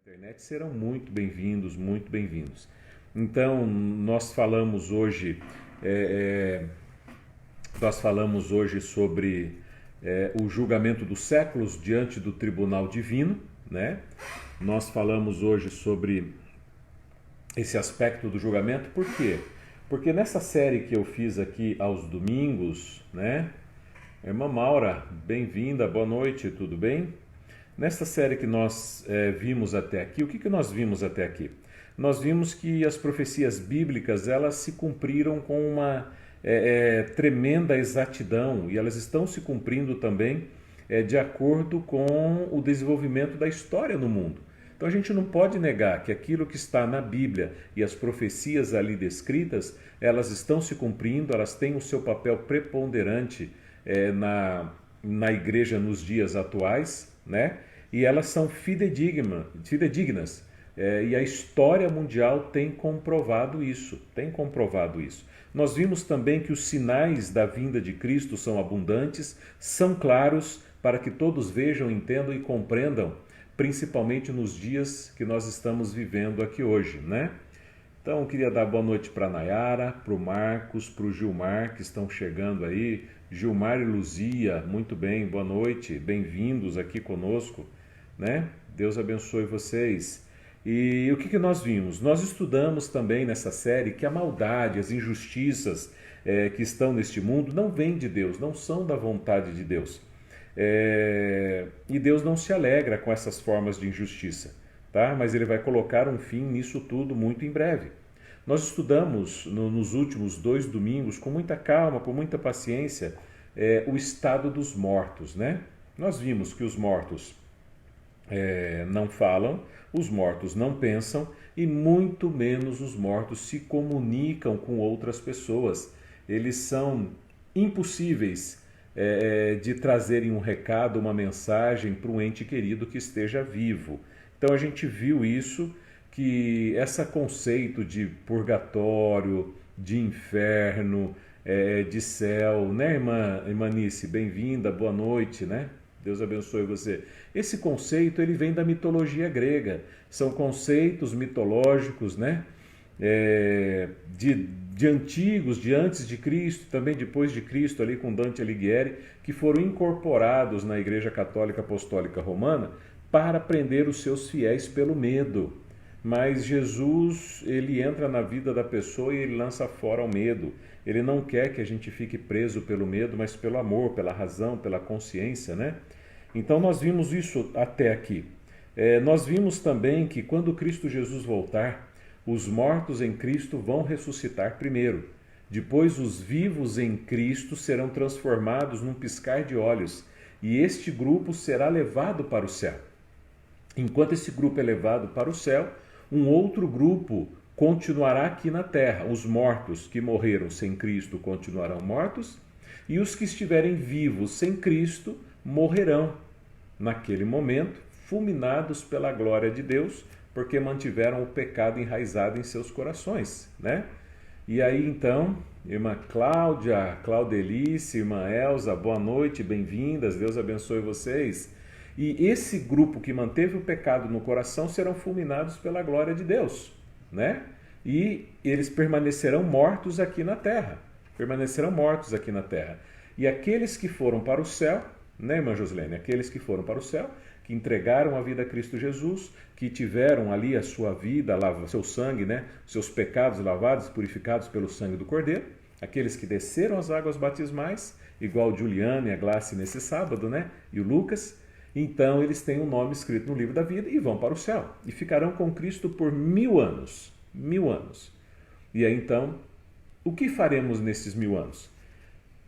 Internet serão muito bem-vindos, muito bem-vindos. Então, é, nós falamos hoje sobre o julgamento dos séculos diante do tribunal divino, né? Nós falamos hoje sobre esse aspecto do julgamento, por quê? Porque nessa série que eu fiz aqui aos domingos, né? Irmã Maura, bem-vinda, boa noite, tudo bem? Nesta série que nós vimos até aqui, o que nós vimos até aqui? Nós vimos que as profecias bíblicas, elas se cumpriram com uma tremenda exatidão e elas estão se cumprindo também de acordo com o desenvolvimento da história no mundo. Então a gente não pode negar que aquilo que está na Bíblia e as profecias ali descritas, elas estão se cumprindo, elas têm o seu papel preponderante na igreja nos dias atuais, né? E elas são fidedignas. E a história mundial tem comprovado isso, Nós vimos também que os sinais da vinda de Cristo são abundantes, são claros para que todos vejam, entendam e compreendam, principalmente nos dias que nós estamos vivendo aqui hoje, né? Então eu queria dar boa noite para a Nayara, para o Marcos, para o Gilmar, que estão chegando aí. Gilmar e Luzia, muito bem, boa noite, bem-vindos aqui conosco, né? Deus abençoe vocês. E o que nós vimos? Nós estudamos também nessa série que a maldade, as injustiças que estão neste mundo não vêm de Deus, não são da vontade de Deus. E Deus não se alegra com essas formas de injustiça, tá? Mas Ele vai colocar um fim nisso tudo muito em breve. Nós estudamos nos últimos 2 domingos, com muita calma, com muita paciência, o estado dos mortos, né? Nós vimos que os mortos não falam, os mortos não pensam e muito menos os mortos se comunicam com outras pessoas. Eles são impossíveis de trazerem um recado, uma mensagem para um ente querido que esteja vivo. Então a gente viu isso, que esse conceito de purgatório, de inferno, de céu, né, irmã Nice? Bem-vinda, boa noite, né? Deus abençoe você. Esse conceito, ele vem da mitologia grega. São conceitos mitológicos, né? De antigos, de antes de Cristo, também depois de Cristo, ali com Dante Alighieri, que foram incorporados na Igreja Católica Apostólica Romana para prender os seus fiéis pelo medo. Mas Jesus, ele entra na vida da pessoa e ele lança fora o medo. Ele não quer que a gente fique preso pelo medo, mas pelo amor, pela razão, pela consciência, né? Então nós vimos isso até aqui. Nós vimos também que quando Cristo Jesus voltar, os mortos em Cristo vão ressuscitar primeiro. Depois os vivos em Cristo serão transformados num piscar de olhos. E este grupo será levado para o céu. Enquanto esse grupo é levado para o céu, um outro grupo continuará aqui na terra. Os mortos que morreram sem Cristo continuarão mortos, e os que estiverem vivos sem Cristo morrerão, naquele momento, fulminados pela glória de Deus, porque mantiveram o pecado enraizado em seus corações, né? E aí então, irmã Cláudia, Claudelice, irmã Elza, boa noite, bem-vindas, Deus abençoe vocês. E esse grupo que manteve o pecado no coração serão fulminados pela glória de Deus, né? E eles permanecerão mortos aqui na terra. E aqueles que foram para o céu, né, irmã Josilene? Aqueles que foram para o céu, que entregaram a vida a Cristo Jesus, que tiveram ali a sua vida, seu sangue, né? Seus pecados lavados, purificados pelo sangue do Cordeiro. Aqueles que desceram as águas batismais, igual Juliana e a Glácia nesse sábado, né? E o Lucas. Então eles têm um nome escrito no livro da vida e vão para o céu. E ficarão com Cristo por 1000 anos. 1000 anos. E aí então, o que faremos nesses 1000 anos?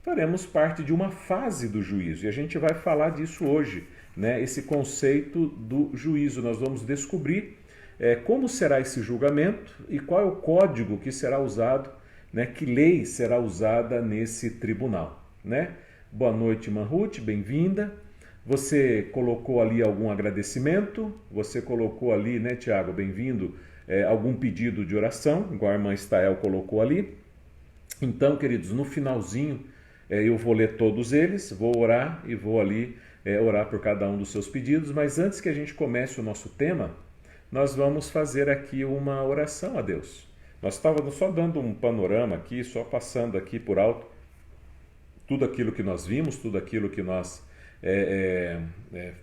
Faremos parte de uma fase do juízo. E a gente vai falar disso hoje, né? Esse conceito do juízo. Nós vamos descobrir como será esse julgamento e qual é o código que será usado, né? Que lei será usada nesse tribunal, né? Boa noite, irmã Ruth, bem-vinda. Você colocou ali algum agradecimento? Você colocou ali, né, Tiago, bem-vindo, algum pedido de oração, igual a irmã Estael colocou ali? Então, queridos, no finalzinho eu vou ler todos eles, vou orar e vou ali orar por cada um dos seus pedidos, mas antes que a gente comece o nosso tema, nós vamos fazer aqui uma oração a Deus. Nós estávamos só dando um panorama aqui, só passando aqui por alto tudo aquilo que nós vimos, tudo aquilo que nós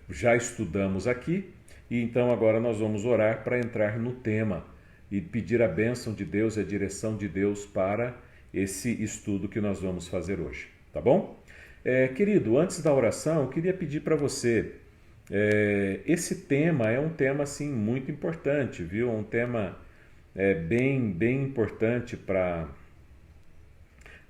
já estudamos aqui, e então agora nós vamos orar para entrar no tema e pedir a bênção de Deus e a direção de Deus para esse estudo que nós vamos fazer hoje, tá bom? Querido, antes da oração, eu queria pedir para você, esse tema é um tema assim muito importante, viu? Um tema bem importante para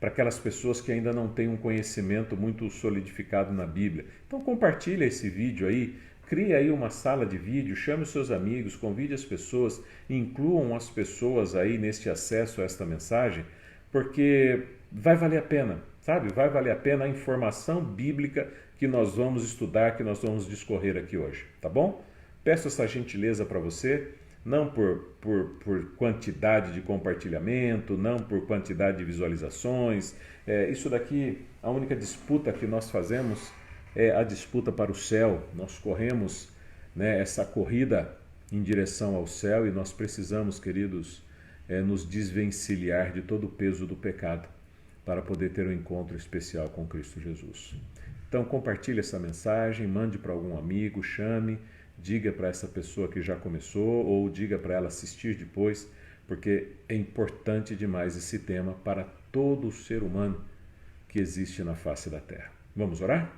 aquelas pessoas que ainda não têm um conhecimento muito solidificado na Bíblia. Então compartilha esse vídeo aí, cria aí uma sala de vídeo, chame os seus amigos, convide as pessoas, incluam as pessoas aí neste acesso a esta mensagem, porque vai valer a pena, sabe? Vai valer a pena a informação bíblica que nós vamos estudar, que nós vamos discorrer aqui hoje, tá bom? Peço essa gentileza para você, não por quantidade de compartilhamento, não por quantidade de visualizações. Isso daqui, a única disputa que nós fazemos é a disputa para o céu. Nós corremos, né, essa corrida em direção ao céu e nós precisamos, queridos, nos desvencilhar de todo o peso do pecado para poder ter um encontro especial com Cristo Jesus. Então compartilhe essa mensagem, mande para algum amigo, chame, diga para essa pessoa que já começou ou diga para ela assistir depois, porque é importante demais esse tema para todo o ser humano que existe na face da terra. Vamos orar?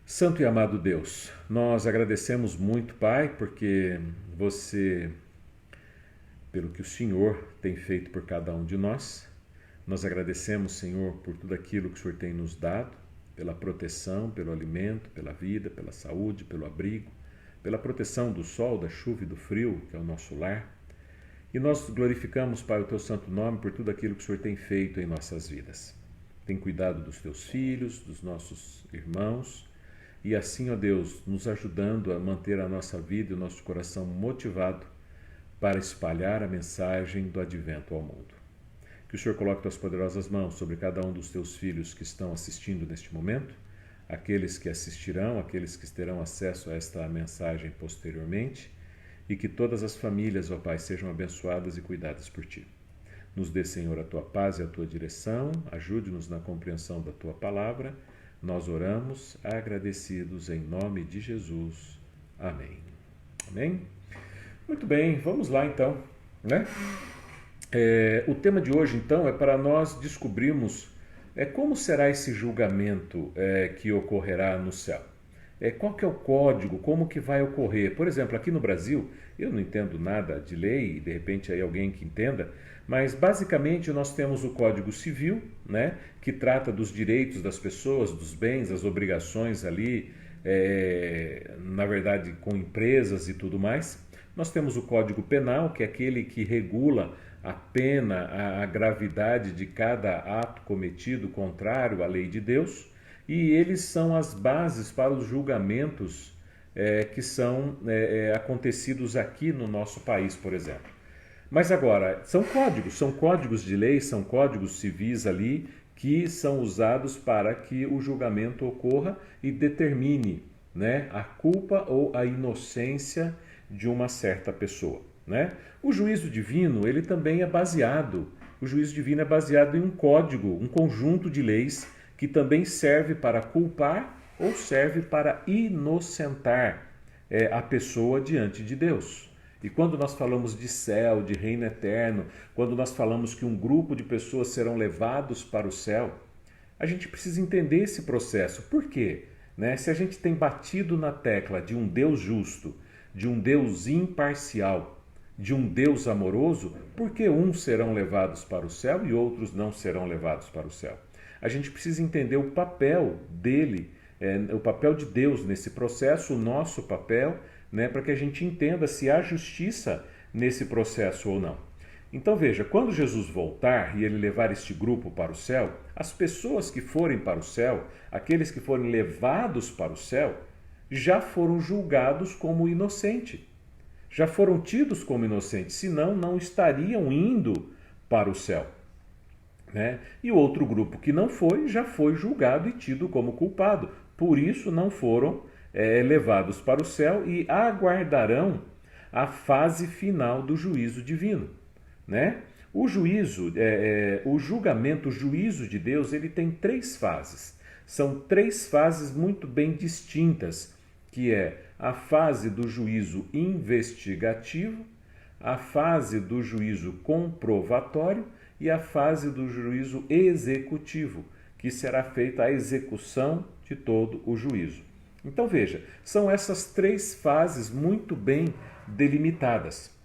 Santo e amado Deus, nós agradecemos muito, Pai, porque pelo que o Senhor tem feito por cada um de nós. Nós agradecemos, Senhor, por tudo aquilo que o Senhor tem nos dado, pela proteção, pelo alimento, pela vida, pela saúde, pelo abrigo, pela proteção do sol, da chuva e do frio, que é o nosso lar. E nós glorificamos, Pai, o Teu santo nome por tudo aquilo que o Senhor tem feito em nossas vidas. Tem cuidado dos Teus filhos, dos nossos irmãos, e assim, ó Deus, nos ajudando a manter a nossa vida e o nosso coração motivado para espalhar a mensagem do advento ao mundo. Que o Senhor coloque Tuas poderosas mãos sobre cada um dos Teus filhos que estão assistindo neste momento, aqueles que assistirão, aqueles que terão acesso a esta mensagem posteriormente, e que todas as famílias, ó Pai, sejam abençoadas e cuidadas por Ti. Nos dê, Senhor, a Tua paz e a Tua direção, ajude-nos na compreensão da Tua palavra. Nós oramos agradecidos em nome de Jesus. Amém. Amém? Muito bem, vamos lá então, né? O tema de hoje, então, é para nós descobrirmos como será esse julgamento que ocorrerá no céu. Qual que é o código, como que vai ocorrer? Por exemplo, aqui no Brasil, eu não entendo nada de lei, de repente aí alguém que entenda, mas basicamente nós temos o Código Civil, né, que trata dos direitos das pessoas, dos bens, das obrigações ali, na verdade com empresas e tudo mais. Nós temos o Código Penal, que é aquele que regula a pena, a gravidade de cada ato cometido contrário à lei de Deus, e eles são as bases para os julgamentos que são acontecidos aqui no nosso país, por exemplo. Mas agora, são códigos de lei, são códigos civis ali que são usados para que o julgamento ocorra e determine, né, a culpa ou a inocência de uma certa pessoa, né? O juízo divino, ele também é baseado, em um código, um conjunto de leis que também serve para culpar ou serve para inocentar a pessoa diante de Deus. E quando nós falamos de céu, de reino eterno, quando nós falamos que um grupo de pessoas serão levados para o céu, a gente precisa entender esse processo. Por quê? Né? Se a gente tem batido na tecla de um Deus justo, de um Deus imparcial, de um Deus amoroso, por que uns serão levados para o céu e outros não serão levados para o céu? A gente precisa entender o papel dele, o papel de Deus nesse processo, o nosso papel, né, para que a gente entenda se há justiça nesse processo ou não. Então veja, quando Jesus voltar e ele levar este grupo para o céu, as pessoas que forem para o céu, aqueles que forem levados para o céu, já foram julgados como inocentes. Já foram tidos como inocentes, senão não estariam indo para o céu, né? E o outro grupo que não foi, já foi julgado e tido como culpado. Por isso não foram levados para o céu e aguardarão a fase final do juízo divino, né? O juízo, o julgamento, o juízo de Deus, ele tem três fases. São três fases muito bem distintas, que é a fase do juízo investigativo, a fase do juízo comprovatório e a fase do juízo executivo, que será feita a execução de todo o juízo. Então veja, são essas três fases muito bem delimitadas.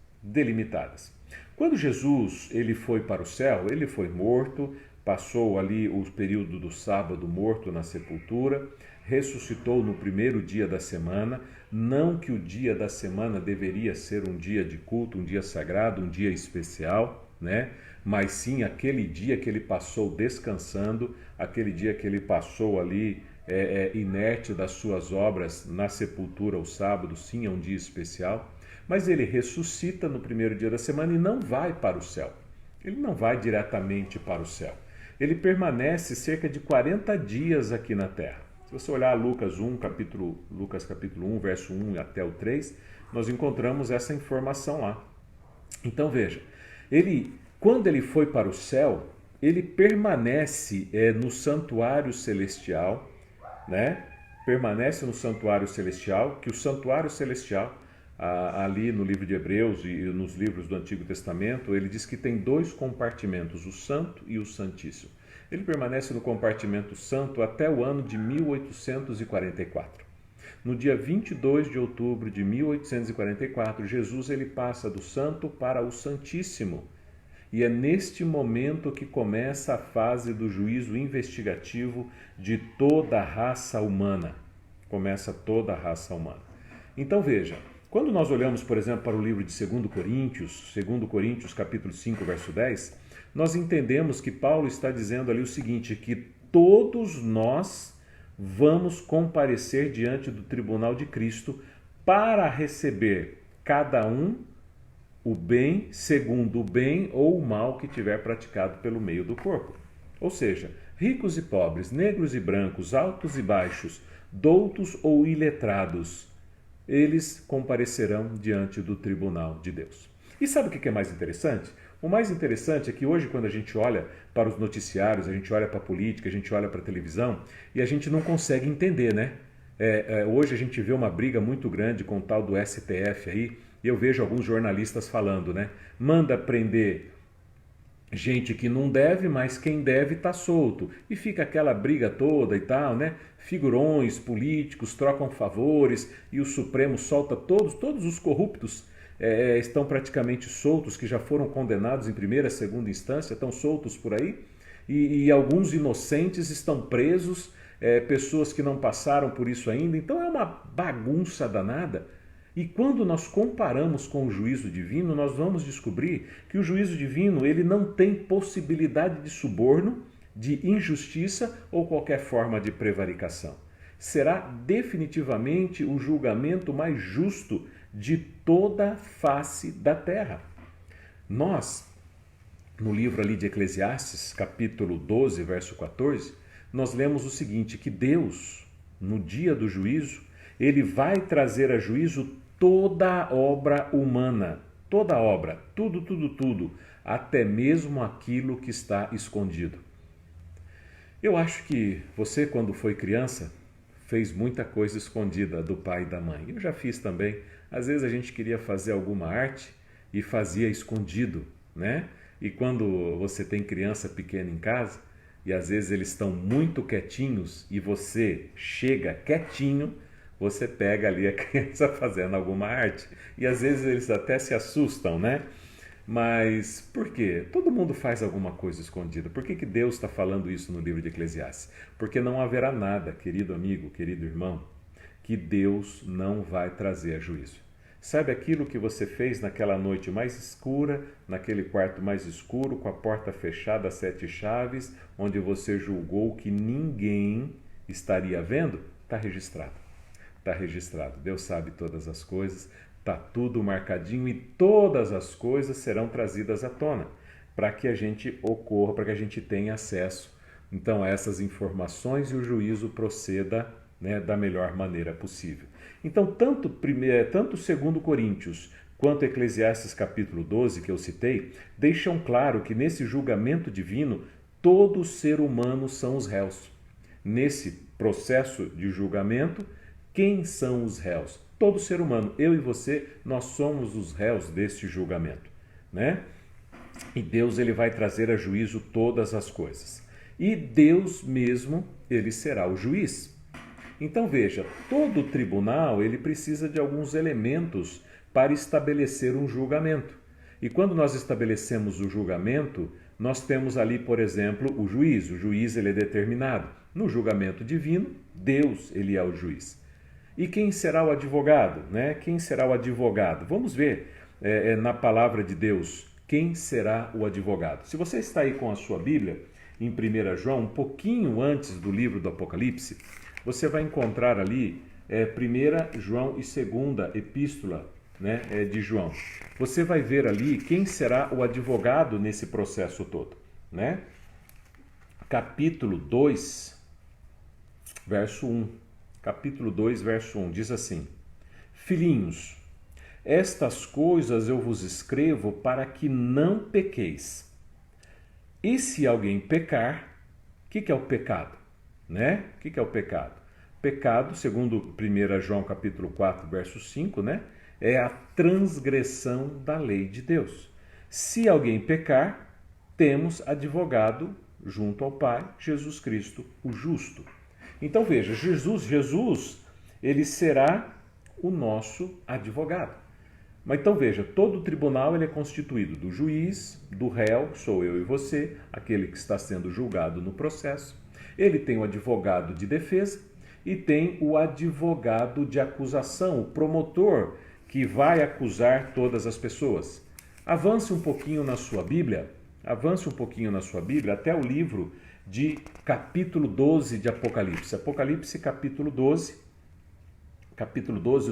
Quando Jesus ele foi para o céu, ele foi morto, passou ali o período do sábado morto na sepultura, ressuscitou no primeiro dia da semana, não que o dia da semana deveria ser um dia de culto, um dia sagrado, um dia especial, né? Mas sim aquele dia que ele passou descansando, aquele dia que ele passou ali inerte das suas obras na sepultura, o sábado, sim, é um dia especial. Mas ele ressuscita no primeiro dia da semana e não vai para o céu. Ele não vai diretamente para o céu. Ele permanece cerca de 40 dias aqui na terra. Se você olhar Lucas capítulo 1, verso 1 até o 3, nós encontramos essa informação lá. Então veja, quando ele foi para o céu, ele permanece no santuário celestial, né? Permanece no santuário celestial, que o santuário celestial, ali no livro de Hebreus e nos livros do Antigo Testamento, ele diz que tem dois compartimentos, o santo e o santíssimo. Ele permanece no compartimento santo até o ano de 1844. No dia 22 de outubro de 1844, Jesus ele passa do santo para o santíssimo. E é neste momento que começa a fase do juízo investigativo de toda a raça humana. Começa toda a raça humana. Então veja, quando nós olhamos, por exemplo, para o livro de 2 Coríntios capítulo 5, verso 10, nós entendemos que Paulo está dizendo ali o seguinte, que todos nós vamos comparecer diante do tribunal de Cristo para receber cada um o bem segundo o bem ou o mal que tiver praticado pelo meio do corpo. Ou seja, ricos e pobres, negros e brancos, altos e baixos, doutos ou iletrados, eles comparecerão diante do tribunal de Deus. E sabe o que é mais interessante? O mais interessante é que hoje, quando a gente olha para os noticiários, a gente olha para a política, a gente olha para a televisão e a gente não consegue entender, né? Hoje a gente vê uma briga muito grande com o tal do STF aí, e eu vejo alguns jornalistas falando, né? Manda prender gente que não deve, mas quem deve está solto. E fica aquela briga toda e tal, né? Figurões políticos trocam favores e o Supremo solta todos os corruptos estão praticamente soltos, que já foram condenados em primeira, segunda instância, estão soltos por aí. E alguns inocentes estão presos, pessoas que não passaram por isso ainda. Então é uma bagunça danada. E quando nós comparamos com o juízo divino, nós vamos descobrir que o juízo divino ele não tem possibilidade de suborno, de injustiça ou qualquer forma de prevaricação. Será definitivamente o julgamento mais justo de toda a face da terra. Nós, no livro ali de Eclesiastes, capítulo 12, verso 14, nós lemos o seguinte, que Deus, no dia do juízo, ele vai trazer a juízo toda a obra humana, toda a obra, tudo, até mesmo aquilo que está escondido. Eu acho que você, quando foi criança, fez muita coisa escondida do pai e da mãe. Eu já fiz também. Às vezes a gente queria fazer alguma arte e fazia escondido, né? E quando você tem criança pequena em casa, e às vezes eles estão muito quietinhos e você chega quietinho, você pega ali a criança fazendo alguma arte. E às vezes eles até se assustam, né? Mas por quê? Todo mundo faz alguma coisa escondida. Por que Deus está falando isso no livro de Eclesiastes? Porque não haverá nada, querido amigo, querido irmão, que Deus não vai trazer a juízo. Sabe aquilo que você fez naquela noite mais escura, naquele quarto mais escuro, com a porta fechada, 7 chaves, onde você julgou que ninguém estaria vendo? Está registrado. Está registrado. Deus sabe todas as coisas, está tudo marcadinho e todas as coisas serão trazidas à tona para que a gente ocorra, para que a gente tenha acesso então a essas informações e o juízo proceda, né, da melhor maneira possível. Então, tanto 2 Coríntios quanto a Eclesiastes capítulo 12, que eu citei, deixam claro que nesse julgamento divino, todo ser humano são os réus. Nesse processo de julgamento, quem são os réus? Todo ser humano, eu e você, nós somos os réus deste julgamento, né? E Deus, ele vai trazer a juízo todas as coisas. E Deus mesmo, ele será o juiz. Então veja, todo tribunal, ele precisa de alguns elementos para estabelecer um julgamento. E quando nós estabelecemos o julgamento, nós temos ali, por exemplo, o juiz. O juiz, ele é determinado. No julgamento divino, Deus, ele é o juiz. E quem será o advogado, né? Quem será o advogado? Vamos ver na palavra de Deus quem será o advogado. Se você está aí com a sua Bíblia, em 1 João, um pouquinho antes do livro do Apocalipse, você vai encontrar ali 1 João e 2ª Epístola, né, de João. Você vai ver ali quem será o advogado nesse processo todo, né? Capítulo 2, verso 1. Capítulo 2, verso 1, diz assim: Filhinhos, estas coisas eu vos escrevo para que não pequeis. E se alguém pecar, o que é o pecado? Né? O que é o pecado? Pecado, segundo 1 João capítulo 4, verso 5, né? É a transgressão da lei de Deus. Se alguém pecar, temos advogado junto ao Pai, Jesus Cristo, o justo. Então veja, Jesus, ele será o nosso advogado. Mas então veja, todo tribunal ele é constituído do juiz, do réu, que sou eu e você, aquele que está sendo julgado no processo. Ele tem o advogado de defesa e tem o advogado de acusação, o promotor que vai acusar todas as pessoas. Avance um pouquinho na sua Bíblia, até o livro de capítulo 12 de Apocalipse. Apocalipse capítulo 12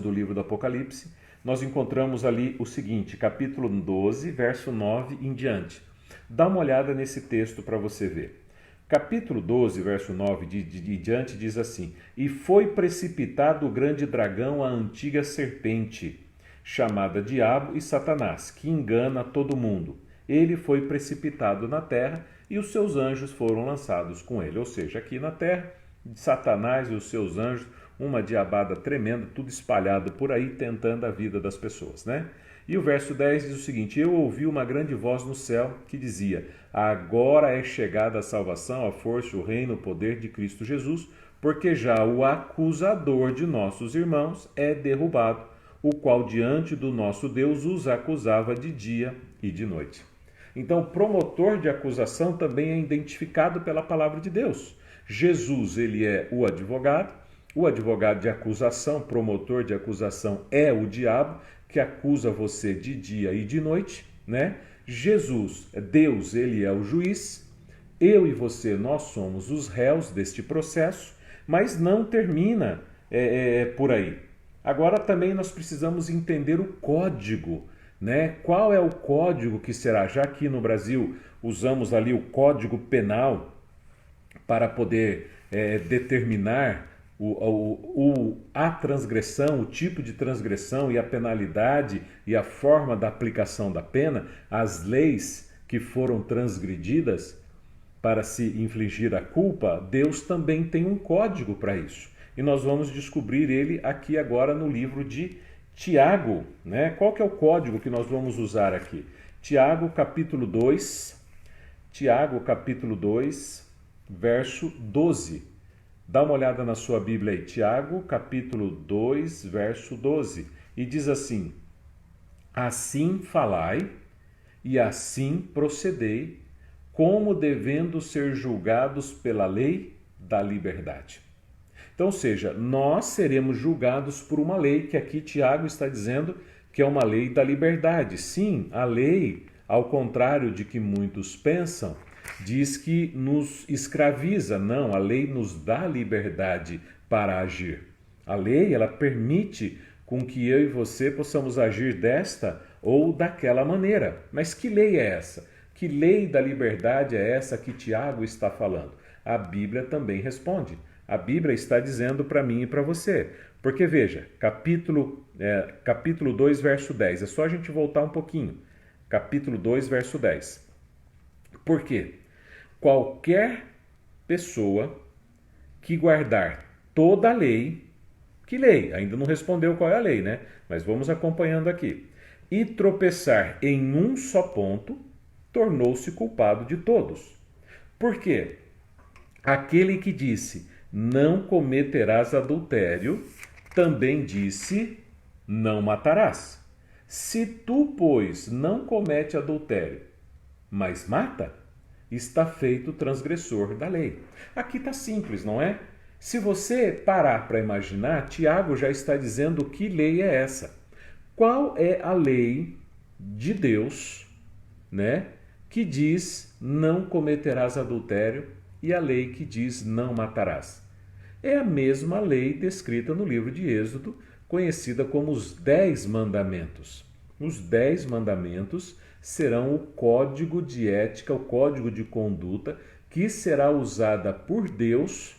do livro do Apocalipse, nós encontramos ali o seguinte, capítulo 12, verso 9 em diante. Dá uma olhada nesse texto para você ver. Capítulo 12, verso 9 de diante diz assim: E foi precipitado o grande dragão, a antiga serpente, chamada Diabo e Satanás, que engana todo mundo. Ele foi precipitado na terra e os seus anjos foram lançados com ele. Ou seja, aqui na terra, Satanás e os seus anjos, uma diabada tremenda, tudo espalhado por aí, tentando a vida das pessoas, né? E o verso 10 diz o seguinte: Eu ouvi uma grande voz no céu que dizia: Agora é chegada a salvação, a força, o reino, o poder de Cristo Jesus, porque já o acusador de nossos irmãos é derrubado, o qual diante do nosso Deus os acusava de dia e de noite. Então, o promotor de acusação também é identificado pela palavra de Deus. Jesus, ele é o advogado de acusação, promotor de acusação é o diabo, que acusa você de dia e de noite, né? Jesus, Deus, ele é o juiz. Eu e você, nós somos os réus deste processo, mas não termina por aí. Agora também nós precisamos entender o código, né? Qual é o código que será? Já aqui no Brasil usamos ali o Código Penal para poder determinar a transgressão, o tipo de transgressão e a penalidade e a forma da aplicação da pena, as leis que foram transgredidas para se infligir a culpa, Deus também tem um código para isso. E nós vamos descobrir ele aqui agora no livro de Tiago, né? Qual que é o código que nós vamos usar aqui? Tiago capítulo 2, verso 12. Dá uma olhada na sua Bíblia aí, Tiago, capítulo 2, verso 12. E diz assim: Assim falai e assim procedei, como devendo ser julgados pela lei da liberdade. Então, ou seja, nós seremos julgados por uma lei que aqui Tiago está dizendo que é uma lei da liberdade. Sim, a lei, ao contrário de que muitos pensam, diz que nos escraviza. Não, a lei nos dá liberdade para agir. A lei, ela permite com que eu e você possamos agir desta ou daquela maneira. Mas que lei é essa? Que lei da liberdade é essa que Tiago está falando? A Bíblia também responde. A Bíblia está dizendo para mim e para você. Porque veja, capítulo 2, verso 10. É só a gente voltar um pouquinho. Capítulo 2, verso 10. Por quê? Qualquer pessoa que guardar toda a lei, que lei? Ainda não respondeu qual é a lei, né? Mas vamos acompanhando aqui. E tropeçar em um só ponto, tornou-se culpado de todos. Por quê? Aquele que disse, não cometerás adultério, também disse, não matarás. Se tu, pois, não comete adultério, mas mata, está feito transgressor da lei. Aqui está simples, não é? Se você parar para imaginar, Tiago já está dizendo que lei é essa. Qual é a lei de Deus, né, que diz não cometerás adultério e a lei que diz não matarás? É a mesma lei descrita no livro de Êxodo, conhecida como os 10 mandamentos. Os 10 mandamentos serão o código de ética, o código de conduta que será usada por Deus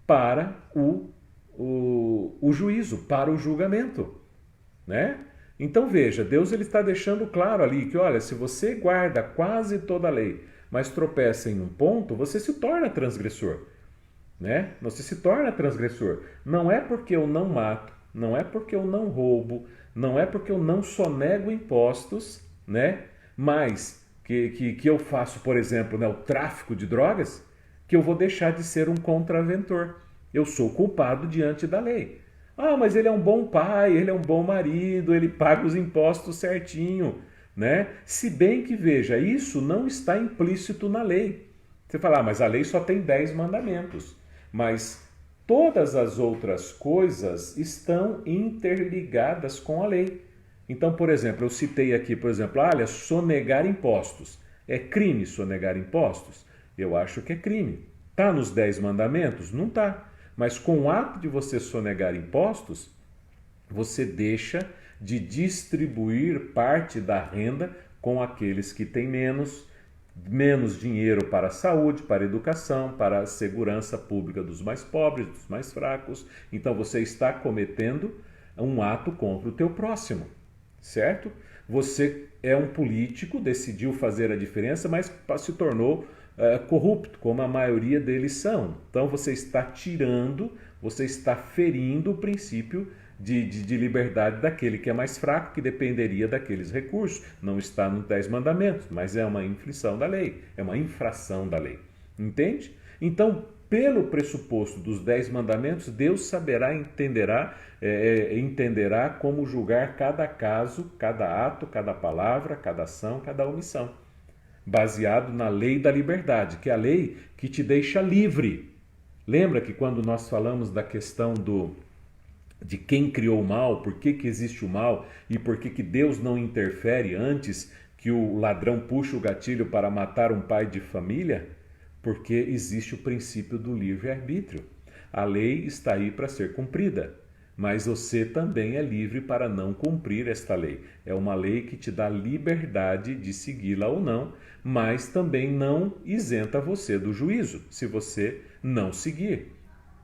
para o juízo, para o julgamento, né? Então veja, Deus ele está deixando claro ali que, olha, se você guarda quase toda a lei, mas tropeça em um ponto, você se torna transgressor, né? Você se torna transgressor. Não é porque eu não mato, não é porque eu não roubo, não é porque eu não sonego impostos, né? Mas que eu faço, por exemplo, né, o tráfico de drogas, que eu vou deixar de ser um contraventor. Eu sou culpado diante da lei. Ah, mas ele é um bom pai, ele é um bom marido, ele paga os impostos certinho, né? Se bem que, veja, isso não está implícito na lei. Você fala, mas a lei só tem 10 mandamentos. Mas todas as outras coisas estão interligadas com a lei. Então, por exemplo, eu citei aqui, por exemplo, olha, sonegar impostos. É crime sonegar impostos? Eu acho que é crime. Está nos 10 mandamentos? Não está. Mas com o ato de você sonegar impostos, você deixa de distribuir parte da renda com aqueles que têm menos dinheiro para a saúde, para a educação, para a segurança pública dos mais pobres, dos mais fracos. Então você está cometendo um ato contra o teu próximo, certo? Você é um político, decidiu fazer a diferença, mas se tornou corrupto, como a maioria deles são. Então você está tirando, você está ferindo o princípio de liberdade daquele que é mais fraco, que dependeria daqueles recursos. Não está nos 10 mandamentos, mas é uma infração da lei, é uma infração da lei. Entende? Então, pelo pressuposto dos 10 mandamentos, Deus saberá, entenderá como julgar cada caso, cada ato, cada palavra, cada ação, cada omissão, baseado na lei da liberdade, que é a lei que te deixa livre. Lembra que quando nós falamos da questão de quem criou o mal, por que existe o mal e por que Deus não interfere antes que o ladrão puxe o gatilho para matar um pai de família? Porque existe o princípio do livre-arbítrio. A lei está aí para ser cumprida, mas você também é livre para não cumprir esta lei. É uma lei que te dá liberdade de segui-la ou não, mas também não isenta você do juízo, se você não seguir.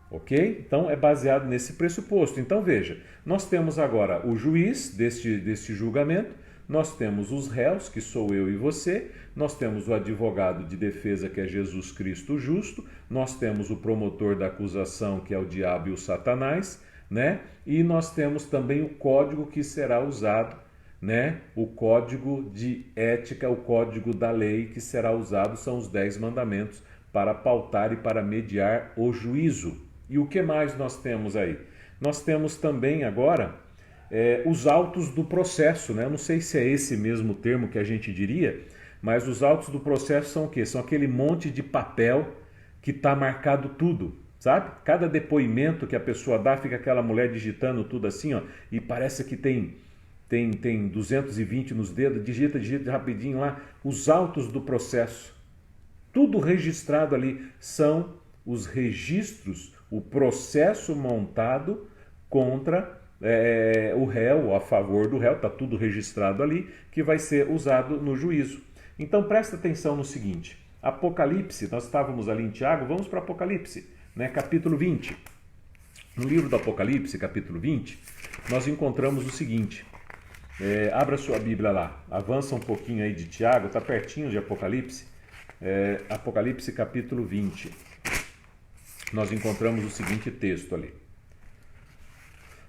Ok? Então é baseado nesse pressuposto. Então veja, nós temos agora o juiz deste julgamento, nós temos os réus, que sou eu e você, nós temos o advogado de defesa, que é Jesus Cristo justo, nós temos o promotor da acusação, que é o diabo e o Satanás, né? E nós temos também o código que será usado, né? O código de ética, o código da lei que será usado, são os 10 mandamentos para pautar e para mediar o juízo. E o que mais nós temos aí? Nós temos também agora os autos do processo, né? Eu não sei se é esse mesmo termo que a gente diria, mas os autos do processo são o quê? São aquele monte de papel que está marcado tudo, sabe? Cada depoimento que a pessoa dá, fica aquela mulher digitando tudo assim, ó, e parece que tem 220 nos dedos, digita rapidinho lá, os autos do processo. Tudo registrado ali, são os registros, o processo montado contra o réu, a favor do réu, está tudo registrado ali, que vai ser usado no juízo. Então presta atenção no seguinte, Apocalipse, nós estávamos ali em Tiago, vamos para Apocalipse. né? Capítulo 20. No livro do Apocalipse, capítulo 20, nós encontramos o seguinte. Abra sua Bíblia lá, avança um pouquinho aí de Tiago, está pertinho de Apocalipse. Apocalipse capítulo 20. Nós encontramos o seguinte texto ali.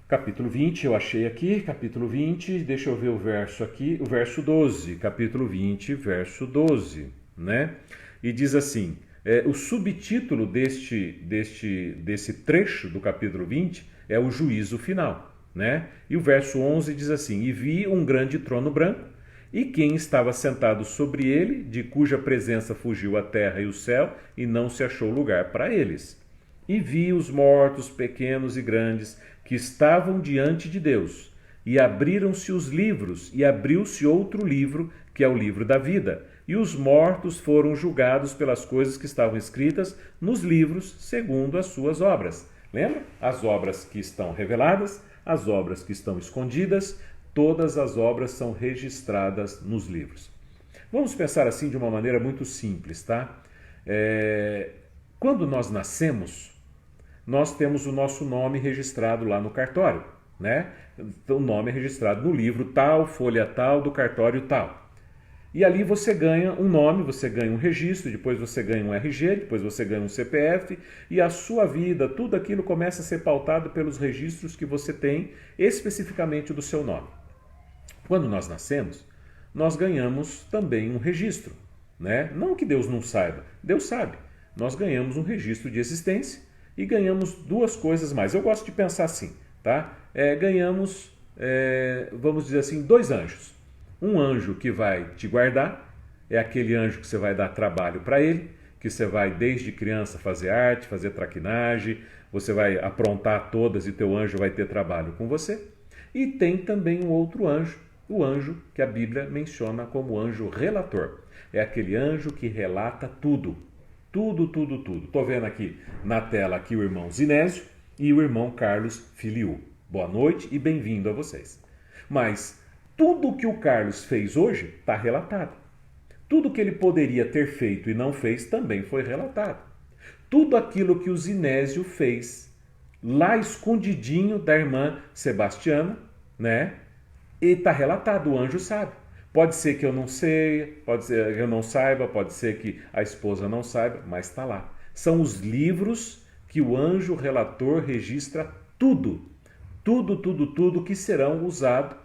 Capítulo 20, eu achei aqui, capítulo 20, deixa eu ver o verso aqui, o verso 12, capítulo 20, verso 12, né? E diz assim, o subtítulo desse trecho do capítulo 20 é o juízo final, né? E o verso 11 diz assim, e vi um grande trono branco, e quem estava sentado sobre ele, de cuja presença fugiu a terra e o céu, e não se achou lugar para eles. E vi os mortos, pequenos e grandes, que estavam diante de Deus, e abriram-se os livros, e abriu-se outro livro, que é o livro da vida, e os mortos foram julgados pelas coisas que estavam escritas nos livros, segundo as suas obras. Lembra? As obras que estão reveladas, as obras que estão escondidas, todas as obras são registradas nos livros. Vamos pensar assim de uma maneira muito simples, tá? Quando nós nascemos, nós temos o nosso nome registrado lá no cartório, né? Então, o nome é registrado no livro tal, folha tal, do cartório tal. E ali você ganha um nome, você ganha um registro, depois você ganha um RG, depois você ganha um CPF, e a sua vida, tudo aquilo começa a ser pautado pelos registros que você tem, especificamente do seu nome. Quando nós nascemos, nós ganhamos também um registro, né? Não que Deus não saiba, Deus sabe. Nós ganhamos um registro de existência, e ganhamos duas coisas mais. Eu gosto de pensar assim, tá? Ganhamos, vamos dizer assim, dois anjos. Um anjo que vai te guardar, é aquele anjo que você vai dar trabalho para ele, que você vai desde criança fazer arte, fazer traquinagem, você vai aprontar todas e teu anjo vai ter trabalho com você. E tem também um outro anjo, o anjo que a Bíblia menciona como anjo relator. É aquele anjo que relata tudo. Tudo. Estou vendo aqui na tela aqui o irmão Zinésio e o irmão Carlos Filiu. Boa noite e bem-vindo a vocês. Mas tudo que o Carlos fez hoje está relatado. Tudo que ele poderia ter feito e não fez também foi relatado. Tudo aquilo que o Zinésio fez lá escondidinho da irmã Sebastiana, né? E está relatado, o anjo sabe. Pode ser que eu não sei, pode ser que eu não saiba, pode ser que a esposa não saiba, mas está lá. São os livros que o anjo relator registra tudo que serão usados,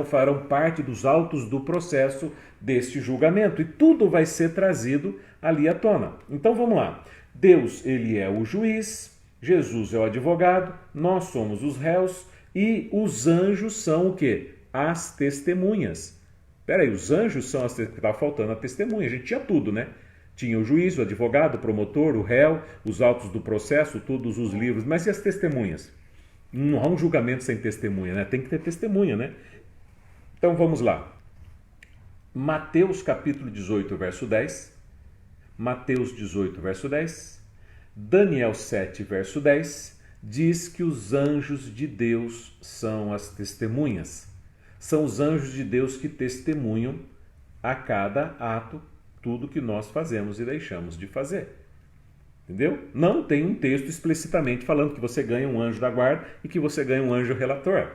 farão parte dos autos do processo deste julgamento. E tudo vai ser trazido ali à tona. Então vamos lá. Deus, ele é o juiz, Jesus é o advogado, nós somos os réus e os anjos são o quê? As testemunhas. Peraí, os anjos são as que estava faltando a testemunha. A gente tinha tudo, né? Tinha o juiz, o advogado, o promotor, o réu, os autos do processo, todos os livros. Mas e as testemunhas? Não há um julgamento sem testemunha, né? Tem que ter testemunha, né? Então vamos lá. Mateus capítulo 18, verso 10. Mateus 18, verso 10. Daniel 7, verso 10. Diz que os anjos de Deus são as testemunhas. São os anjos de Deus que testemunham a cada ato tudo que nós fazemos e deixamos de fazer. Entendeu? Não tem um texto explicitamente falando que você ganha um anjo da guarda e que você ganha um anjo relator.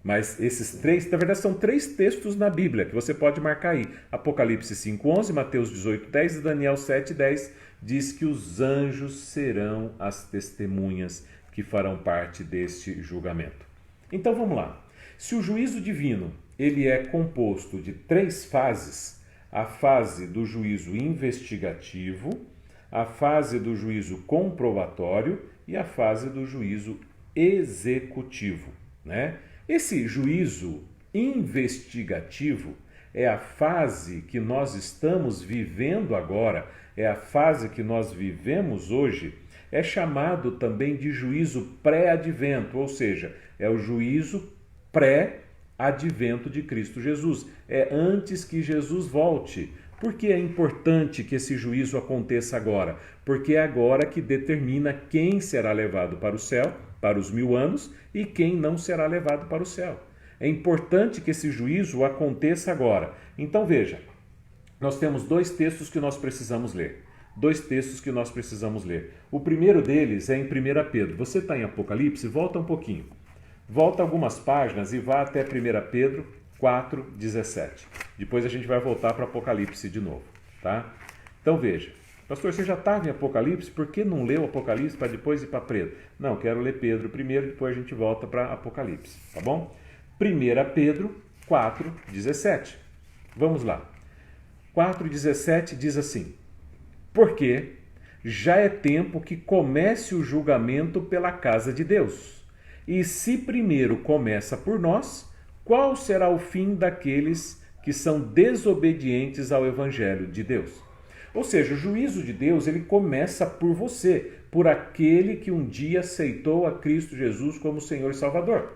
Mas esses três, na verdade são três textos na Bíblia que você pode marcar aí. Apocalipse 5:11, Mateus 18:10 e Daniel 7:10 diz que os anjos serão as testemunhas que farão parte deste julgamento. Então vamos lá. Se o juízo divino ele é composto de três fases, a fase do juízo investigativo, a fase do juízo comprobatório e a fase do juízo executivo, né? Esse juízo investigativo é a fase que nós estamos vivendo agora, é a fase que nós vivemos hoje, é chamado também de juízo pré-advento, ou seja, é o juízo pré-advento de Cristo Jesus. É antes que Jesus volte. Por que é importante que esse juízo aconteça agora? Porque é agora que determina quem será levado para o céu, para os 1000 anos, e quem não será levado para o céu. É importante que esse juízo aconteça agora. Então veja, nós temos dois textos que nós precisamos ler. dois textos que nós precisamos ler. O primeiro deles é em 1 Pedro. Você está em Apocalipse? Volta um pouquinho. Volta algumas páginas e vá até 1 Pedro 4:17. Depois a gente vai voltar para Apocalipse de novo, tá? Então veja. Pastor, você já estava em Apocalipse, por que não leu Apocalipse para depois ir para Pedro? Não, quero ler Pedro primeiro, depois a gente volta para Apocalipse, tá bom? 1 Pedro 4:17. Vamos lá. 4:17 diz assim: porque já é tempo que comece o julgamento pela casa de Deus. E se primeiro começa por nós, qual será o fim daqueles que são desobedientes ao Evangelho de Deus? Ou seja, o juízo de Deus ele começa por você, por aquele que um dia aceitou a Cristo Jesus como Senhor e Salvador.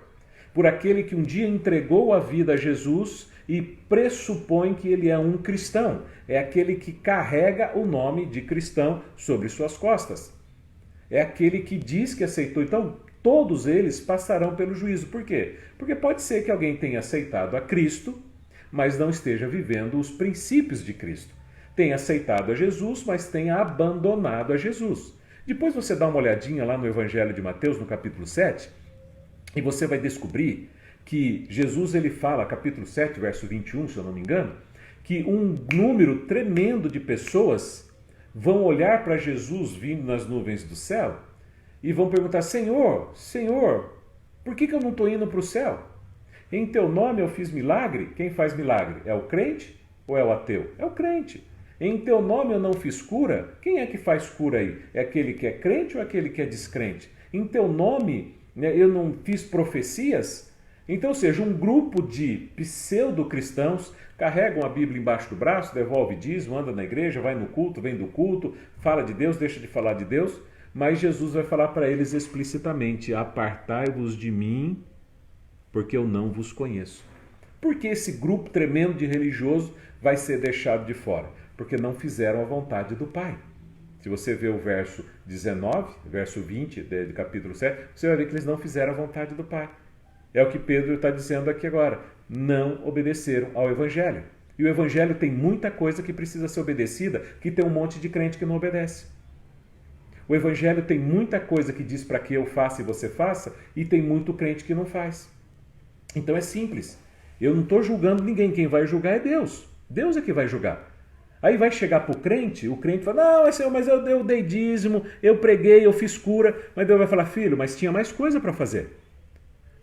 Por aquele que um dia entregou a vida a Jesus e pressupõe que ele é um cristão. É aquele que carrega o nome de cristão sobre suas costas. É aquele que diz que aceitou. Então, todos eles passarão pelo juízo. Por quê? Porque pode ser que alguém tenha aceitado a Cristo, mas não esteja vivendo os princípios de Cristo. Tenha aceitado a Jesus, mas tenha abandonado a Jesus. Depois você dá uma olhadinha lá no Evangelho de Mateus, no capítulo 7, e você vai descobrir que Jesus ele fala, capítulo 7, verso 21, se eu não me engano, que um número tremendo de pessoas vão olhar para Jesus vindo nas nuvens do céu e vão perguntar: Senhor, Senhor, por que eu não estou indo para o céu? Em teu nome eu fiz milagre? Quem faz milagre? É o crente ou é o ateu? É o crente. Em teu nome eu não fiz cura? Quem é que faz cura aí? É aquele que é crente ou aquele que é descrente? Em teu nome eu não fiz profecias? Então, ou seja, um grupo de pseudo-cristãos carregam a Bíblia embaixo do braço, devolve dízimo, anda na igreja, vai no culto, vem do culto, fala de Deus, deixa de falar de Deus, mas Jesus vai falar para eles explicitamente: apartai-vos de mim, porque eu não vos conheço. Por que esse grupo tremendo de religioso vai ser deixado de fora? Porque não fizeram a vontade do Pai. Se você vê o verso 19, verso 20 do capítulo 7, você vai ver que eles não fizeram a vontade do Pai. É o que Pedro está dizendo aqui agora. Não obedeceram ao Evangelho. E o Evangelho tem muita coisa que precisa ser obedecida, que tem um monte de crente que não obedece. O Evangelho tem muita coisa que diz para que eu faça e você faça, e tem muito crente que não faz. Então é simples. Eu não estou julgando ninguém. Quem vai julgar é Deus. Deus é que vai julgar. Aí vai chegar para o crente fala: não, Senhor, mas eu dei dízimo, eu preguei, eu fiz cura. Mas Deus vai falar: filho, mas tinha mais coisa para fazer.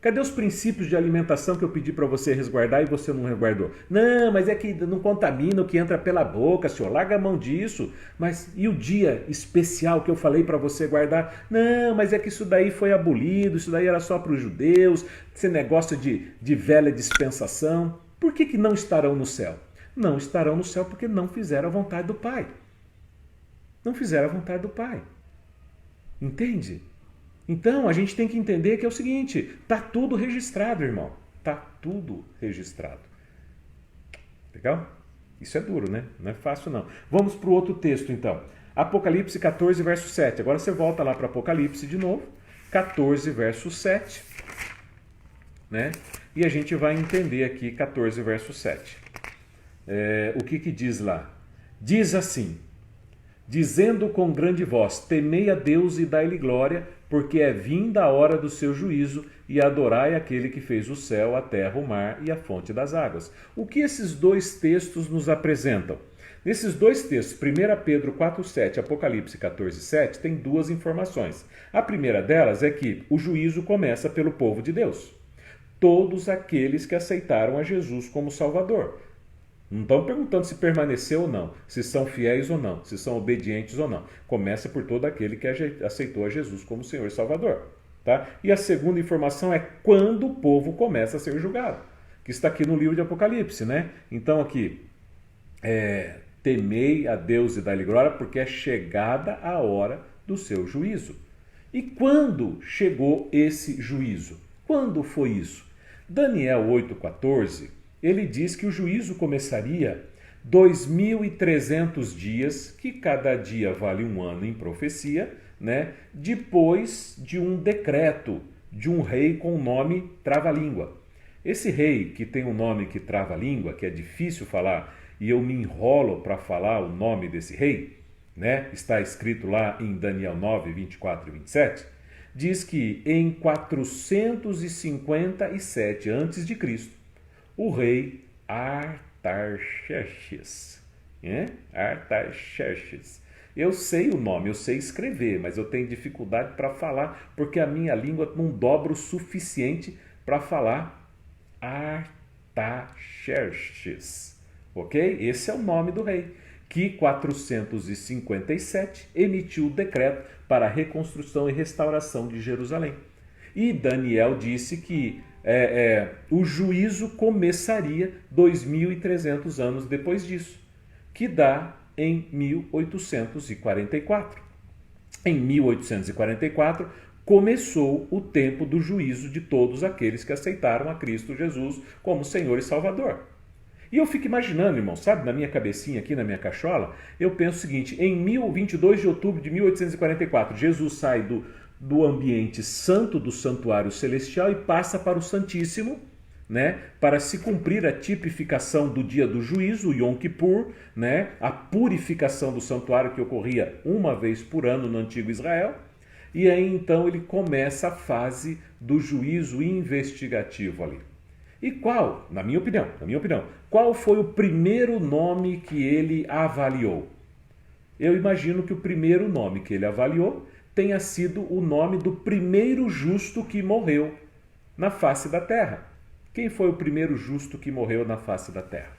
Cadê os princípios de alimentação que eu pedi para você resguardar e você não resguardou? Não, mas é que não contamina o que entra pela boca, Senhor, larga a mão disso. Mas e o dia especial que eu falei para você guardar? Não, mas é que isso daí foi abolido, isso daí era só para os judeus, esse negócio de velha dispensação. Por que não estarão no céu? Não estarão no céu porque não fizeram a vontade do Pai. Não fizeram a vontade do Pai. Entende? Então, a gente tem que entender que é o seguinte: está tudo registrado, irmão. Está tudo registrado. Legal? Isso é duro, né? Não é fácil, não. Vamos para o outro texto, então. Apocalipse 14, verso 7. Agora você volta lá para Apocalipse de novo. 14, verso 7. Né? E a gente vai entender aqui 14, verso 7. O que diz lá? Diz assim: dizendo com grande voz: temei a Deus e dai-lhe glória, porque é vinda a hora do seu juízo, e adorai aquele que fez o céu, a terra, o mar e a fonte das águas. O que esses dois textos nos apresentam? Nesses dois textos, 1 Pedro 4,7 e Apocalipse 14,7, tem duas informações. A primeira delas é que o juízo começa pelo povo de Deus. Todos aqueles que aceitaram a Jesus como Salvador. Não estão perguntando se permaneceu ou não, se são fiéis ou não, se são obedientes ou não. Começa por todo aquele que aceitou a Jesus como Senhor e Salvador. Tá? E a segunda informação é quando o povo começa a ser julgado, que está aqui no livro de Apocalipse, né? Então aqui, temei a Deus e dai-lhe glória, porque é chegada a hora do seu juízo. E quando chegou esse juízo? Quando foi isso? Daniel 8,14, ele diz que o juízo começaria 2.300 dias, que cada dia vale um ano em profecia, né? Depois de um decreto de um rei com o nome trava-língua. Esse rei que tem um nome que trava-língua, que é difícil falar, e eu me enrolo para falar o nome desse rei, né? Está escrito lá em Daniel 9, 24 e 27, diz que em 457 a.C., o rei Artaxerxes, Artaxerxes. Eu sei o nome, eu sei escrever, mas eu tenho dificuldade para falar, porque a minha língua não dobra o suficiente para falar Artaxerxes, ok? Esse é o nome do rei, que 457 emitiu o decreto para a reconstrução e restauração de Jerusalém. E Daniel disse que o juízo começaria 2.300 anos depois disso, que dá em 1844. Em 1844, começou o tempo do juízo de todos aqueles que aceitaram a Cristo Jesus como Senhor e Salvador. E eu fico imaginando, irmão, sabe, na minha cabecinha aqui, na minha cachola, eu penso o seguinte: em 22 de outubro de 1844, Jesus sai do ambiente santo do santuário celestial e passa para o Santíssimo, né, para se cumprir a tipificação do dia do juízo, o Yom Kippur, né, a purificação do santuário que ocorria uma vez por ano no antigo Israel. E aí então ele começa a fase do juízo investigativo ali. E qual, na minha opinião, qual foi o primeiro nome que ele avaliou? Eu imagino que o primeiro nome que ele avaliou tenha sido o nome do primeiro justo que morreu na face da terra. Quem foi o primeiro justo que morreu na face da terra?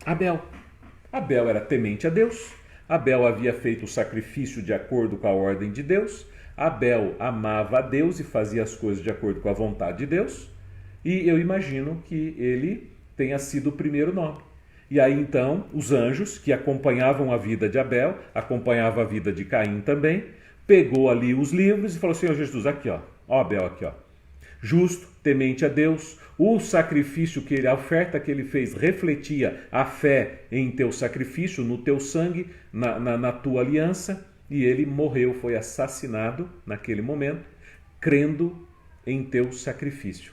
Abel. Abel era temente a Deus. Abel havia feito o sacrifício de acordo com a ordem de Deus. Abel amava a Deus e fazia as coisas de acordo com a vontade de Deus. E eu imagino que ele tenha sido o primeiro nome. E aí então os anjos que acompanhavam a vida de Abel, acompanhavam a vida de Caim também, pegou ali os livros e falou: Senhor Jesus, aqui ó Abel aqui ó, justo, temente a Deus, o sacrifício que ele, a oferta que ele fez refletia a fé em teu sacrifício, no teu sangue, na tua aliança, e ele morreu, foi assassinado naquele momento, crendo em teu sacrifício.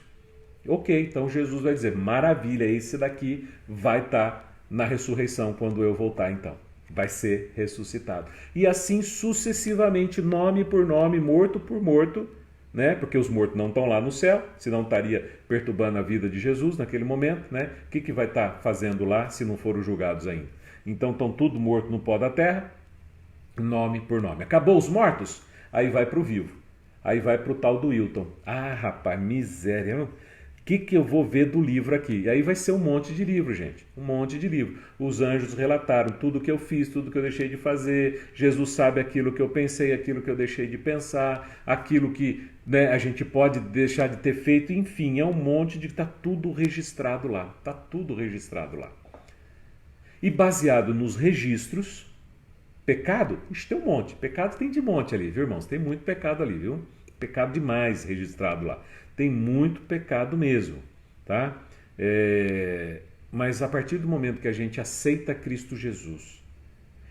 Ok, então Jesus vai dizer: maravilha, esse daqui vai estar na ressurreição quando eu voltar então. Vai ser ressuscitado. E assim sucessivamente, nome por nome, morto por morto, né? Porque os mortos não estão lá no céu, senão estaria perturbando a vida de Jesus naquele momento, né? O que vai estar fazendo lá se não foram julgados ainda? Então estão tudo morto no pó da terra, nome por nome. Acabou os mortos? Aí vai para o vivo. Aí vai para o tal do Wilton. Ah, rapaz, miséria. O que eu vou ver do livro aqui? E aí vai ser um monte de livro, gente. Um monte de livro. Os anjos relataram tudo o que eu fiz, tudo que eu deixei de fazer. Jesus sabe aquilo que eu pensei, aquilo que eu deixei de pensar, aquilo que, né, a gente pode deixar de ter feito. Enfim, é um monte de... Está tudo registrado lá. Está tudo registrado lá. E baseado nos registros, pecado, isso tem um monte. Pecado tem de monte ali, viu, irmãos? Tem muito pecado ali, viu? Pecado demais registrado lá. Tem muito pecado mesmo, tá? Mas a partir do momento que a gente aceita Cristo Jesus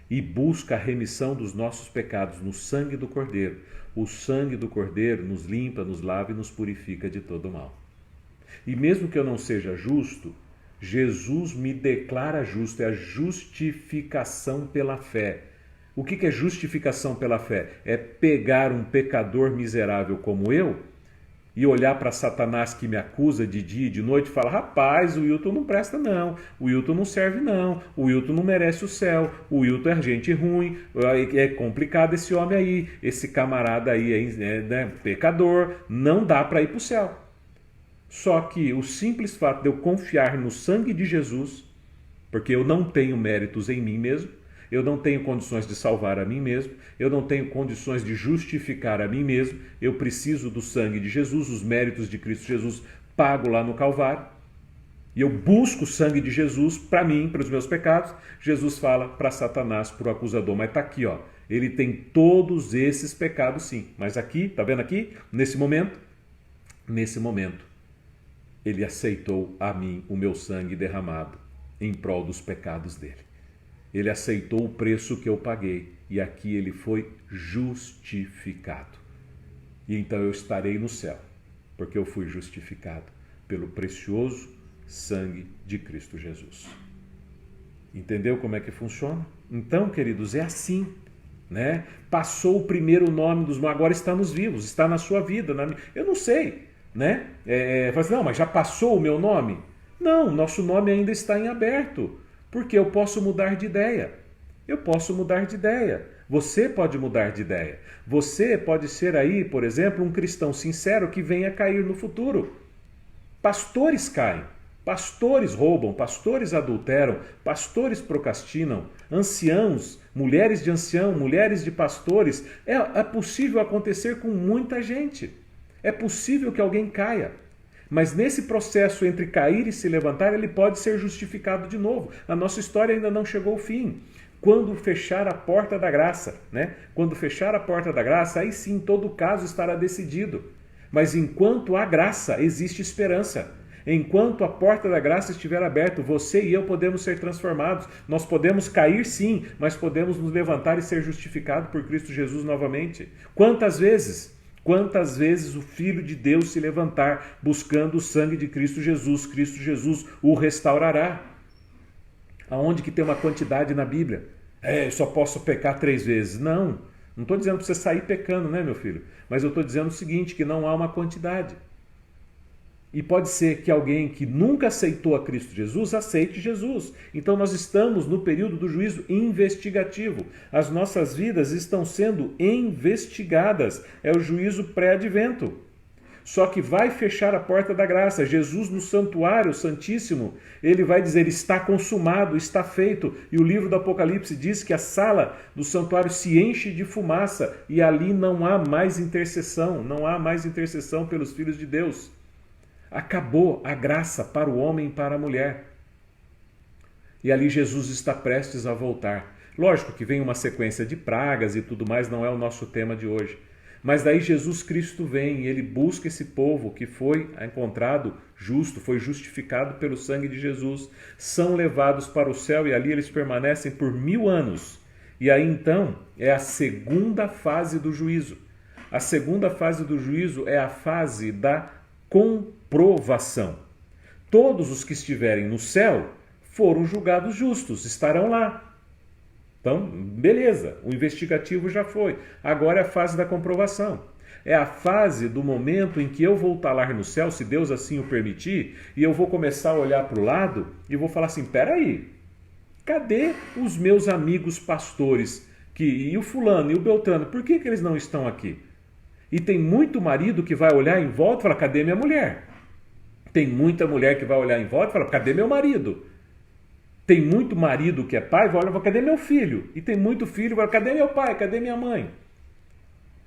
e busca a remissão dos nossos pecados no sangue do Cordeiro, o sangue do Cordeiro nos limpa, nos lava e nos purifica de todo mal. E mesmo que eu não seja justo, Jesus me declara justo, é a justificação pela fé. O que é justificação pela fé? É pegar um pecador miserável como eu e olhar para Satanás que me acusa de dia e de noite e falar: rapaz, o Wilton não presta não, o Wilton não serve não, o Wilton não merece o céu, o Wilton é gente ruim, é complicado esse homem aí, esse camarada aí é pecador, não dá para ir para o céu. Só que o simples fato de eu confiar no sangue de Jesus, porque eu não tenho méritos em mim mesmo, eu não tenho condições de salvar a mim mesmo, eu não tenho condições de justificar a mim mesmo, eu preciso do sangue de Jesus, os méritos de Cristo Jesus pago lá no Calvário, e eu busco o sangue de Jesus para mim, para os meus pecados. Jesus fala para Satanás, para o acusador: mas está aqui, ó, ele tem todos esses pecados sim, mas aqui, tá vendo aqui, nesse momento, ele aceitou a mim o meu sangue derramado em prol dos pecados dele. Ele aceitou o preço que eu paguei e aqui ele foi justificado. E então eu estarei no céu, porque eu fui justificado pelo precioso sangue de Cristo Jesus. Entendeu como é que funciona? Então, queridos, é assim, né? Passou o primeiro nome dos mortos, agora está nos vivos, está na sua vida. Eu não sei, né? Fala assim, não, mas já passou o meu nome? Não, nosso nome ainda está em aberto, porque eu posso mudar de ideia. Eu posso mudar de ideia. Você pode mudar de ideia. Você pode ser aí, por exemplo, um cristão sincero que venha cair no futuro. Pastores caem. Pastores roubam, pastores adulteram, pastores procrastinam, anciãos, mulheres de ancião, mulheres de pastores. É possível acontecer com muita gente. É possível que alguém caia. Mas nesse processo entre cair e se levantar, ele pode ser justificado de novo. A nossa história ainda não chegou ao fim. Quando fechar a porta da graça, né? Quando fechar a porta da graça, aí sim todo caso estará decidido. Mas enquanto há graça, existe esperança. Enquanto a porta da graça estiver aberta, você e eu podemos ser transformados. Nós podemos cair sim, mas podemos nos levantar e ser justificados por Cristo Jesus novamente. Quantas vezes? Quantas vezes o Filho de Deus se levantar buscando o sangue de Cristo Jesus o restaurará. Aonde que tem uma quantidade na Bíblia? Eu só posso pecar 3 vezes. Não estou dizendo para você sair pecando, né, meu filho? Mas eu estou dizendo o seguinte, que não há uma quantidade. E pode ser que alguém que nunca aceitou a Cristo Jesus, aceite Jesus. Então nós estamos no período do juízo investigativo. As nossas vidas estão sendo investigadas. É o juízo pré-advento. Só que vai fechar a porta da graça. Jesus no santuário santíssimo, ele vai dizer, está consumado, está feito. E o livro do Apocalipse diz que a sala do santuário se enche de fumaça e ali não há mais intercessão, não há mais intercessão pelos filhos de Deus. Acabou a graça para o homem e para a mulher. E ali Jesus está prestes a voltar. Lógico que vem uma sequência de pragas e tudo mais, não é o nosso tema de hoje. Mas daí Jesus Cristo vem e ele busca esse povo que foi encontrado justo, foi justificado pelo sangue de Jesus. São levados para o céu e ali eles permanecem por 1000 anos. E aí então é a segunda fase do juízo. A segunda fase do juízo é a fase da comprovação. Todos os que estiverem no céu foram julgados justos, estarão lá. Então, beleza, o investigativo já foi. Agora é a fase da comprovação. É a fase do momento em que eu vou estar lá no céu, se Deus assim o permitir, e eu vou começar a olhar para o lado e vou falar assim, peraí, cadê os meus amigos pastores? E o fulano e o Beltrano, por que eles não estão aqui? E tem muito marido que vai olhar em volta e falar, cadê minha mulher? Tem muita mulher que vai olhar em volta e falar, cadê meu marido? Tem muito marido que é pai e vai olhar e fala, cadê meu filho? E tem muito filho que vai falar, cadê meu pai? Cadê minha mãe?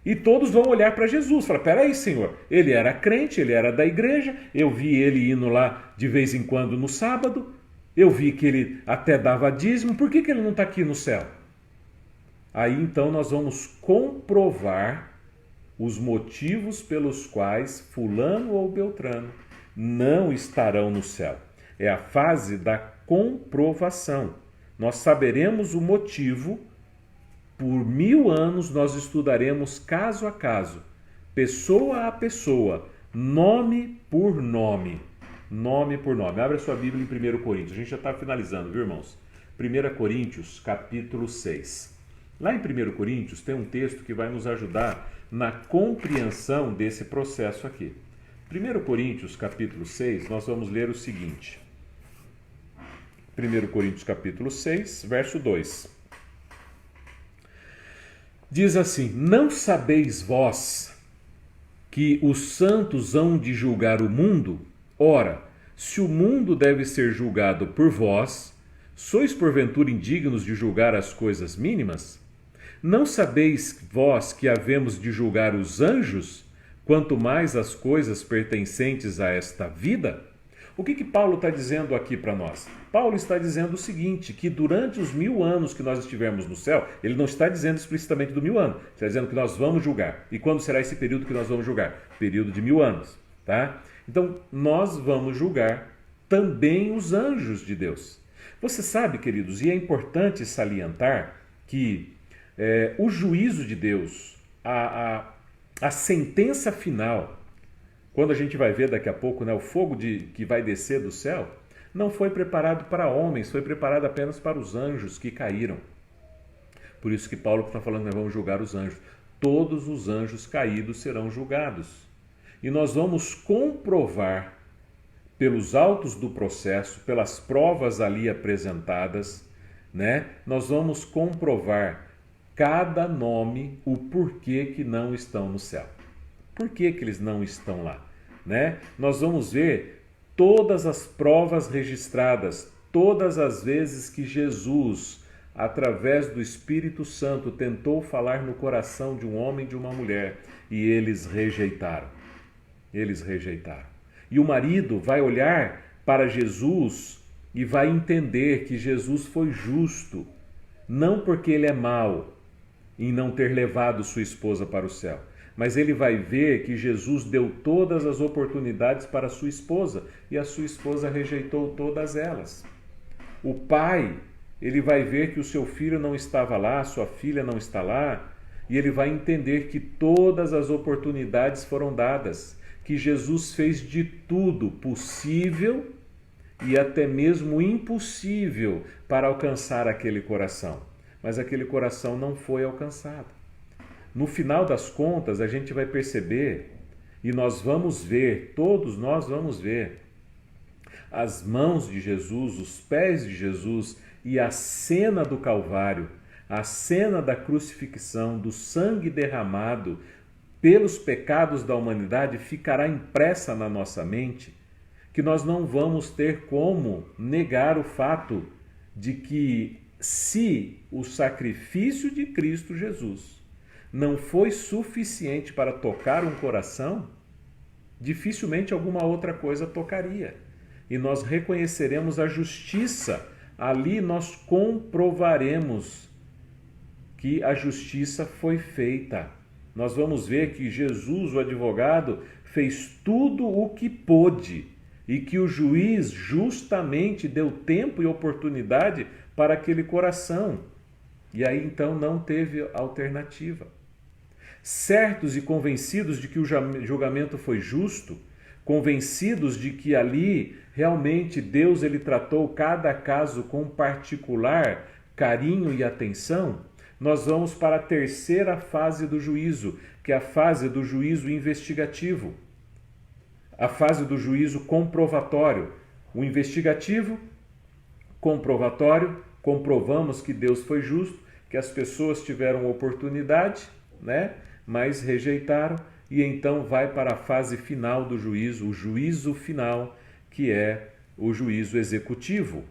E todos vão olhar para Jesus, falar, peraí, Senhor, ele era crente, ele era da igreja, eu vi ele indo lá de vez em quando no sábado, eu vi que ele até dava dízimo, por que ele não está aqui no céu? Aí então nós vamos comprovar os motivos pelos quais fulano ou beltrano não estarão no céu. É a fase da comprovação. Nós saberemos o motivo, por 1000 anos nós estudaremos caso a caso, pessoa a pessoa, nome por nome. Nome por nome. Abra sua Bíblia em 1 Coríntios. A gente já está finalizando, viu, irmãos? 1 Coríntios, capítulo 6. Lá em 1 Coríntios tem um texto que vai nos ajudar na compreensão desse processo aqui. 1 Coríntios, capítulo 6, nós vamos ler o seguinte. 1 Coríntios, capítulo 6, verso 2. Diz assim, não sabeis vós que os santos hão de julgar o mundo? Ora, se o mundo deve ser julgado por vós, sois porventura indignos de julgar as coisas mínimas? Não sabeis vós que havemos de julgar os anjos, quanto mais as coisas pertencentes a esta vida? O que Paulo está dizendo aqui para nós? Paulo está dizendo o seguinte, que durante os 1000 anos que nós estivermos no céu, ele não está dizendo explicitamente do 1000 anos, ele está dizendo que nós vamos julgar. E quando será esse período que nós vamos julgar? Período de 1000 anos, tá? Então, nós vamos julgar também os anjos de Deus. Você sabe, queridos, e é importante salientar que o juízo de Deus, a sentença final, quando a gente vai ver daqui a pouco, né, o fogo que vai descer do céu, Não foi preparado para homens, foi preparado apenas para os anjos que caíram. Por isso que Paulo está falando que nós vamos julgar os anjos. Todos os anjos caídos serão julgados. E nós vamos comprovar, pelos autos do processo, pelas provas ali apresentadas, né? Nós vamos comprovar cada nome, o porquê que não estão no céu. Por que que eles não estão lá, né? Nós vamos ver todas as provas registradas, todas as vezes que Jesus, através do Espírito Santo, tentou falar no coração de um homem e de uma mulher, e eles rejeitaram. Eles rejeitaram. E o marido vai olhar para Jesus e vai entender que Jesus foi justo, não porque ele é mau em não ter levado sua esposa para o céu, mas ele vai ver que Jesus deu todas as oportunidades para sua esposa e a sua esposa rejeitou todas elas. O pai, ele vai ver que o seu filho não estava lá, sua filha não está lá, e ele vai entender que todas as oportunidades foram dadas, que Jesus fez de tudo possível e até mesmo impossível para alcançar aquele coração. Mas aquele coração não foi alcançado. No final das contas, a gente vai perceber, e nós vamos ver, todos nós vamos ver, as mãos de Jesus, os pés de Jesus e a cena do Calvário, a cena da crucifixão, do sangue derramado pelos pecados da humanidade, ficará impressa na nossa mente, que nós não vamos ter como negar o fato de que, se o sacrifício de Cristo Jesus não foi suficiente para tocar um coração, dificilmente alguma outra coisa tocaria. E nós reconheceremos a justiça. Ali nós comprovaremos que a justiça foi feita. Nós vamos ver que Jesus, o advogado, fez tudo o que pôde e que o juiz justamente deu tempo e oportunidade para aquele coração. E aí então não teve alternativa. Certos e convencidos de que o julgamento foi justo, convencidos de que ali realmente Deus ele tratou cada caso com particular carinho e atenção, nós vamos para a terceira fase do juízo, que é a fase do juízo investigativo, a fase do juízo comprovatório. O investigativo, comprovatório, comprovamos que Deus foi justo, que as pessoas tiveram oportunidade, né? Mas rejeitaram, e então vai para a fase final do juízo, o juízo final, que é o juízo executivo.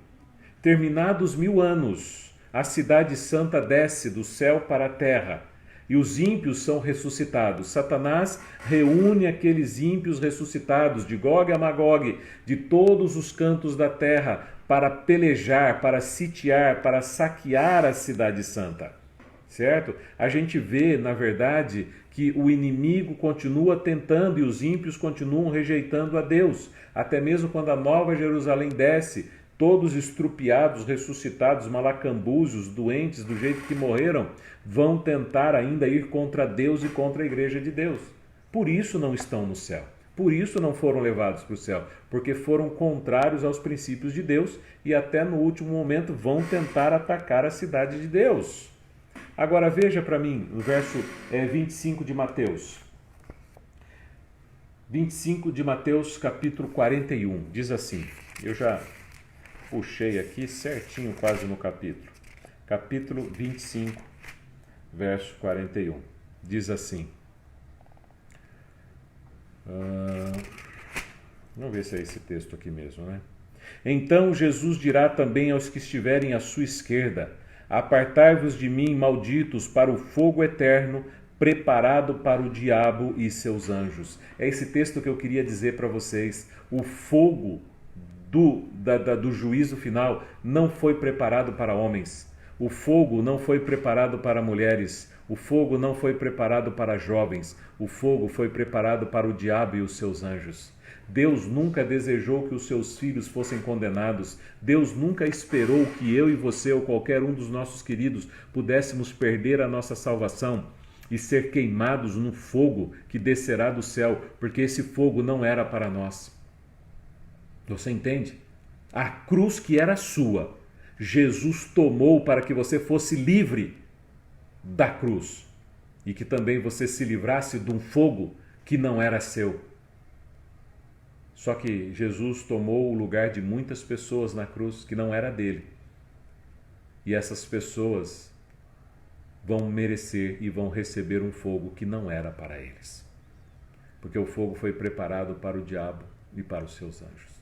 Terminados 1000 anos, a cidade santa desce do céu para a terra, e os ímpios são ressuscitados. Satanás reúne aqueles ímpios ressuscitados, de Gog a Magog, de todos os cantos da terra, para pelejar, para sitiar, para saquear a cidade santa. Certo? A gente vê, na verdade, que o inimigo continua tentando e os ímpios continuam rejeitando a Deus. Até mesmo quando a Nova Jerusalém desce, todos estrupiados, ressuscitados, malacambúzios, doentes do jeito que morreram, vão tentar ainda ir contra Deus e contra a igreja de Deus. Por isso não estão no céu. Por isso não foram levados para o céu, porque foram contrários aos princípios de Deus e até no último momento vão tentar atacar a cidade de Deus. Agora veja para mim o verso 25 de Mateus. 25 de Mateus, capítulo 41, diz assim, eu já puxei aqui certinho quase no capítulo. Capítulo 25, verso 41, diz assim. Vamos ver se é esse texto aqui mesmo, né? Então Jesus dirá também aos que estiverem à sua esquerda: apartai-vos de mim, malditos, para o fogo eterno, preparado para o diabo e seus anjos. É esse texto que eu queria dizer para vocês. O fogo do juízo final não foi preparado para homens. O fogo não foi preparado para mulheres. O fogo não foi preparado para jovens. O fogo foi preparado para o diabo e os seus anjos. Deus nunca desejou que os seus filhos fossem condenados. Deus nunca esperou que eu e você ou qualquer um dos nossos queridos pudéssemos perder a nossa salvação e ser queimados no fogo que descerá do céu, porque esse fogo não era para nós. Você entende? A cruz que era sua, Jesus tomou para que você fosse livre da cruz e que também você se livrasse de um fogo que não era seu. Só que Jesus tomou o lugar de muitas pessoas na cruz que não era dele. E essas pessoas vão merecer e vão receber um fogo que não era para eles. Porque o fogo foi preparado para o diabo e para os seus anjos.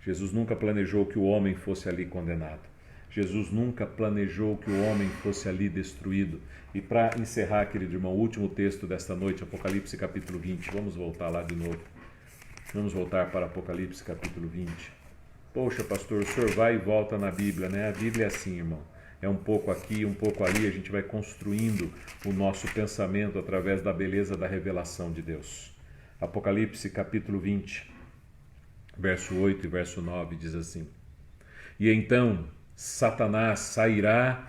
Jesus nunca planejou que o homem fosse ali condenado. Jesus nunca planejou que o homem fosse ali destruído. E para encerrar, querido irmão, o último texto desta noite, Apocalipse capítulo 20. Vamos voltar lá de novo. Vamos voltar para Apocalipse capítulo 20. Poxa, pastor, o senhor vai e volta na Bíblia, né? A Bíblia é assim, irmão. É um pouco aqui, um pouco ali, a gente vai construindo o nosso pensamento através da beleza da revelação de Deus. Apocalipse capítulo 20, verso 8 e verso 9 diz assim: E então Satanás sairá...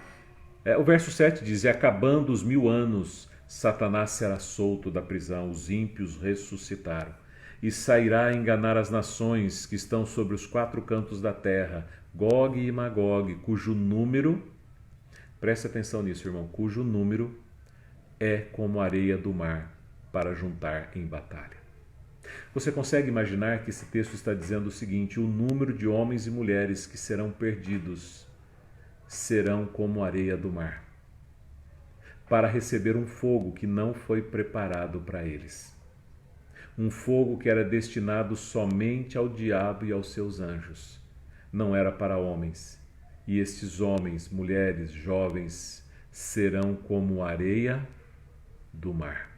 o verso 7 diz: E acabando os 1000 anos, Satanás será solto da prisão, os ímpios ressuscitaram. E sairá a enganar as nações que estão sobre os 4 cantos da terra, Gog e Magog, cujo número, preste atenção nisso, irmão, cujo número é como a areia do mar para juntar em batalha. Você consegue imaginar que esse texto está dizendo o seguinte: o número de homens e mulheres que serão perdidos serão como a areia do mar, para receber um fogo que não foi preparado para eles. Um fogo que era destinado somente ao diabo e aos seus anjos. Não era para homens. E estes homens, mulheres, jovens, serão como areia do mar.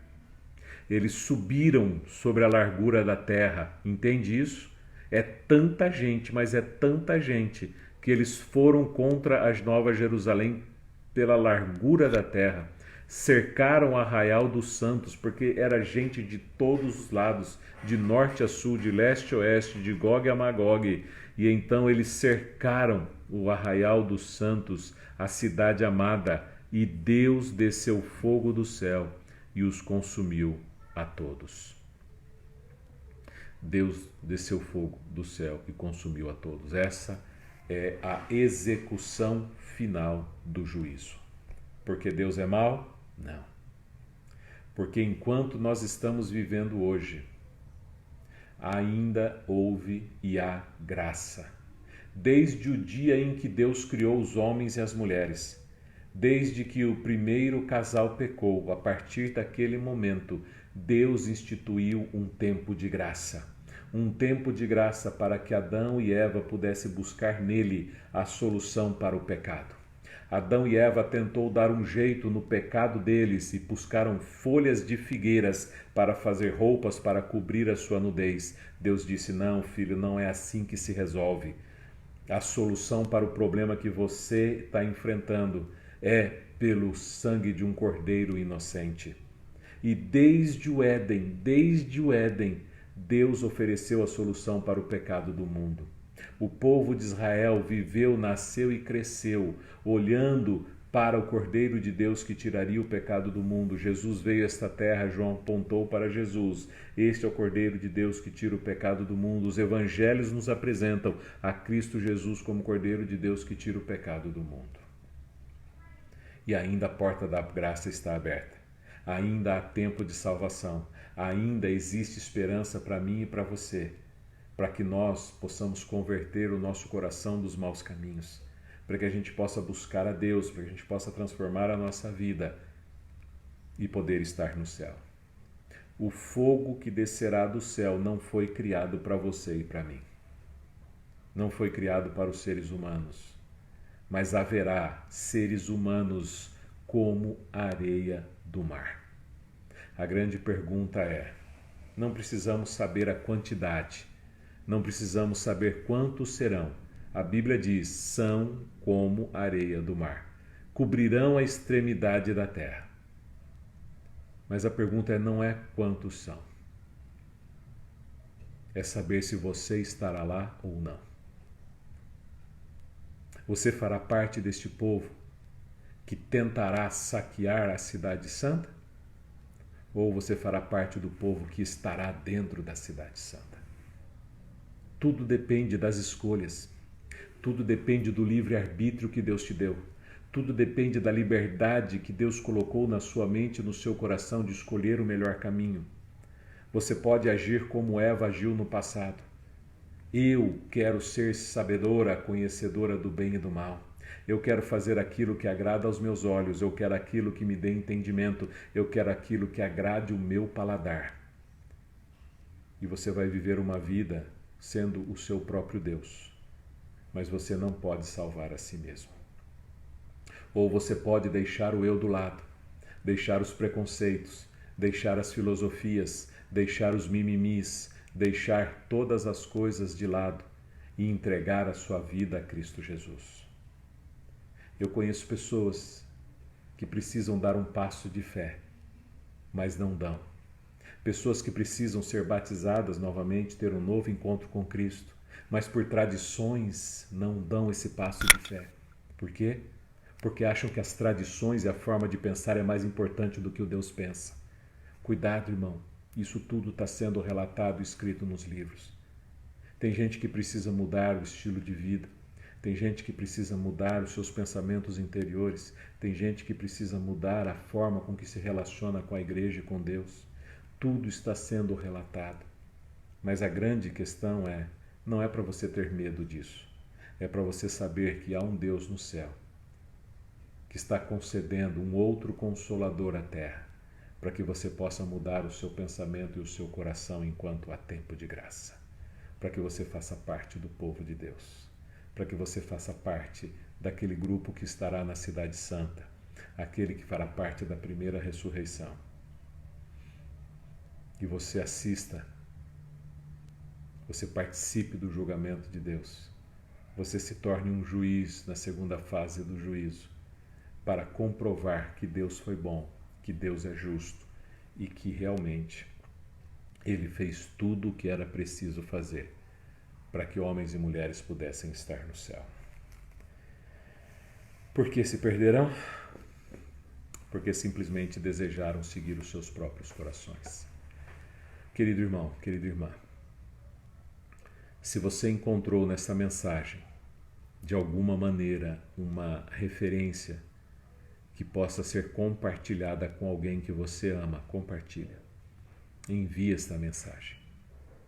Eles subiram sobre a largura da terra. Entende isso? É tanta gente, mas é tanta gente, que eles foram contra as Nova Jerusalém pela largura da terra. Cercaram o Arraial dos Santos, porque era gente de todos os lados, de norte a sul, de leste a oeste, de Gog a Magog. E então eles cercaram o Arraial dos Santos, a cidade amada, e Deus desceu fogo do céu e os consumiu a todos. Deus desceu fogo do céu e consumiu a todos. Essa é a execução final do juízo. Porque Deus é mau? Não. Porque enquanto nós estamos vivendo hoje, ainda houve e há graça. Desde o dia em que Deus criou os homens e as mulheres, desde que o primeiro casal pecou, a partir daquele momento, Deus instituiu um tempo de graça. Um tempo de graça para que Adão e Eva pudessem buscar nele a solução para o pecado. Adão e Eva tentou dar um jeito no pecado deles e buscaram folhas de figueiras para fazer roupas para cobrir a sua nudez. Deus disse: não, filho, não é assim que se resolve. A solução para o problema que você está enfrentando é pelo sangue de um cordeiro inocente. E desde o Éden, Deus ofereceu a solução para o pecado do mundo. O povo de Israel viveu, nasceu e cresceu, olhando para o Cordeiro de Deus que tiraria o pecado do mundo. Jesus veio a esta terra, João apontou para Jesus. Este é o Cordeiro de Deus que tira o pecado do mundo. Os evangelhos nos apresentam a Cristo Jesus como Cordeiro de Deus que tira o pecado do mundo. E ainda a porta da graça está aberta. Ainda há tempo de salvação. Ainda existe esperança para mim e para você, para que nós possamos converter o nosso coração dos maus caminhos, para que a gente possa buscar a Deus, para que a gente possa transformar a nossa vida e poder estar no céu. O fogo que descerá do céu não foi criado para você e para mim. Não foi criado para os seres humanos, mas haverá seres humanos como a areia do mar. A grande pergunta é: não precisamos saber a quantidade, não precisamos saber quantos serão. A Bíblia diz: são como a areia do mar, cobrirão a extremidade da terra. Mas a pergunta não é quantos são, é saber se você estará lá ou não. Você fará parte deste povo que tentará saquear a cidade santa? Ou você fará parte do povo que estará dentro da cidade santa? Tudo depende das escolhas. Tudo depende do livre-arbítrio que Deus te deu. Tudo depende da liberdade que Deus colocou na sua mente e no seu coração de escolher o melhor caminho. Você pode agir como Eva agiu no passado. Eu quero ser sabedora, conhecedora do bem e do mal. Eu quero fazer aquilo que agrada aos meus olhos. Eu quero aquilo que me dê entendimento. Eu quero aquilo que agrade o meu paladar. E você vai viver uma vida sendo o seu próprio Deus. Mas você não pode salvar a si mesmo. Ou você pode deixar o eu do lado, deixar os preconceitos, deixar as filosofias, deixar os mimimis, deixar todas as coisas de lado e entregar a sua vida a Cristo Jesus. Eu conheço pessoas que precisam dar um passo de fé, mas não dão. Pessoas que precisam ser batizadas novamente, ter um novo encontro com Cristo, mas por tradições não dão esse passo de fé. Por quê? Porque acham que as tradições e a forma de pensar é mais importante do que o Deus pensa. Cuidado, irmão. Isso tudo está sendo relatado e escrito nos livros. Tem gente que precisa mudar o estilo de vida. Tem gente que precisa mudar os seus pensamentos interiores. Tem gente que precisa mudar a forma com que se relaciona com a igreja e com Deus. Tudo está sendo relatado. Mas a grande questão não é para você ter medo disso. É para você saber que há um Deus no céu que está concedendo um outro Consolador à terra, para que você possa mudar o seu pensamento e o seu coração enquanto há tempo de graça, para que você faça parte do povo de Deus, para que você faça parte daquele grupo que estará na Cidade Santa, aquele que fará parte da primeira ressurreição. E você assista, você participe do julgamento de Deus, você se torne um juiz na segunda fase do juízo, para comprovar que Deus foi bom, que Deus é justo e que realmente Ele fez tudo o que era preciso fazer para que homens e mulheres pudessem estar no céu. Por que se perderão? Porque simplesmente desejaram seguir os seus próprios corações. Querido irmão, querida irmã, se você encontrou nessa mensagem, de alguma maneira, uma referência que possa ser compartilhada com alguém que você ama, compartilha. Envie esta mensagem.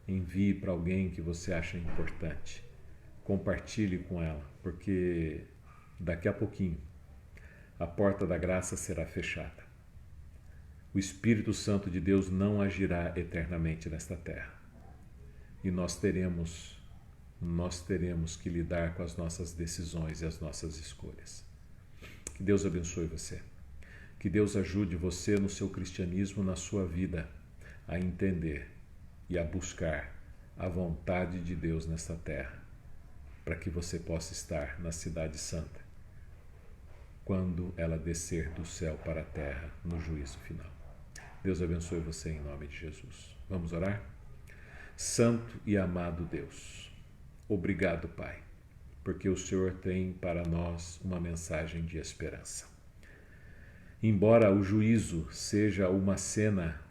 Envie para alguém que você acha importante. Compartilhe com ela, porque daqui a pouquinho a porta da graça será fechada. O Espírito Santo de Deus não agirá eternamente nesta terra. E nós teremos que lidar com as nossas decisões e as nossas escolhas. Que Deus abençoe você. Que Deus ajude você no seu cristianismo, na sua vida, a entender e a buscar a vontade de Deus nesta terra, para que você possa estar na Cidade Santa, quando ela descer do céu para a terra no juízo final. Deus abençoe você em nome de Jesus. Vamos orar? Santo e amado Deus, obrigado, Pai, porque o Senhor tem para nós uma mensagem de esperança. Embora o juízo seja uma cena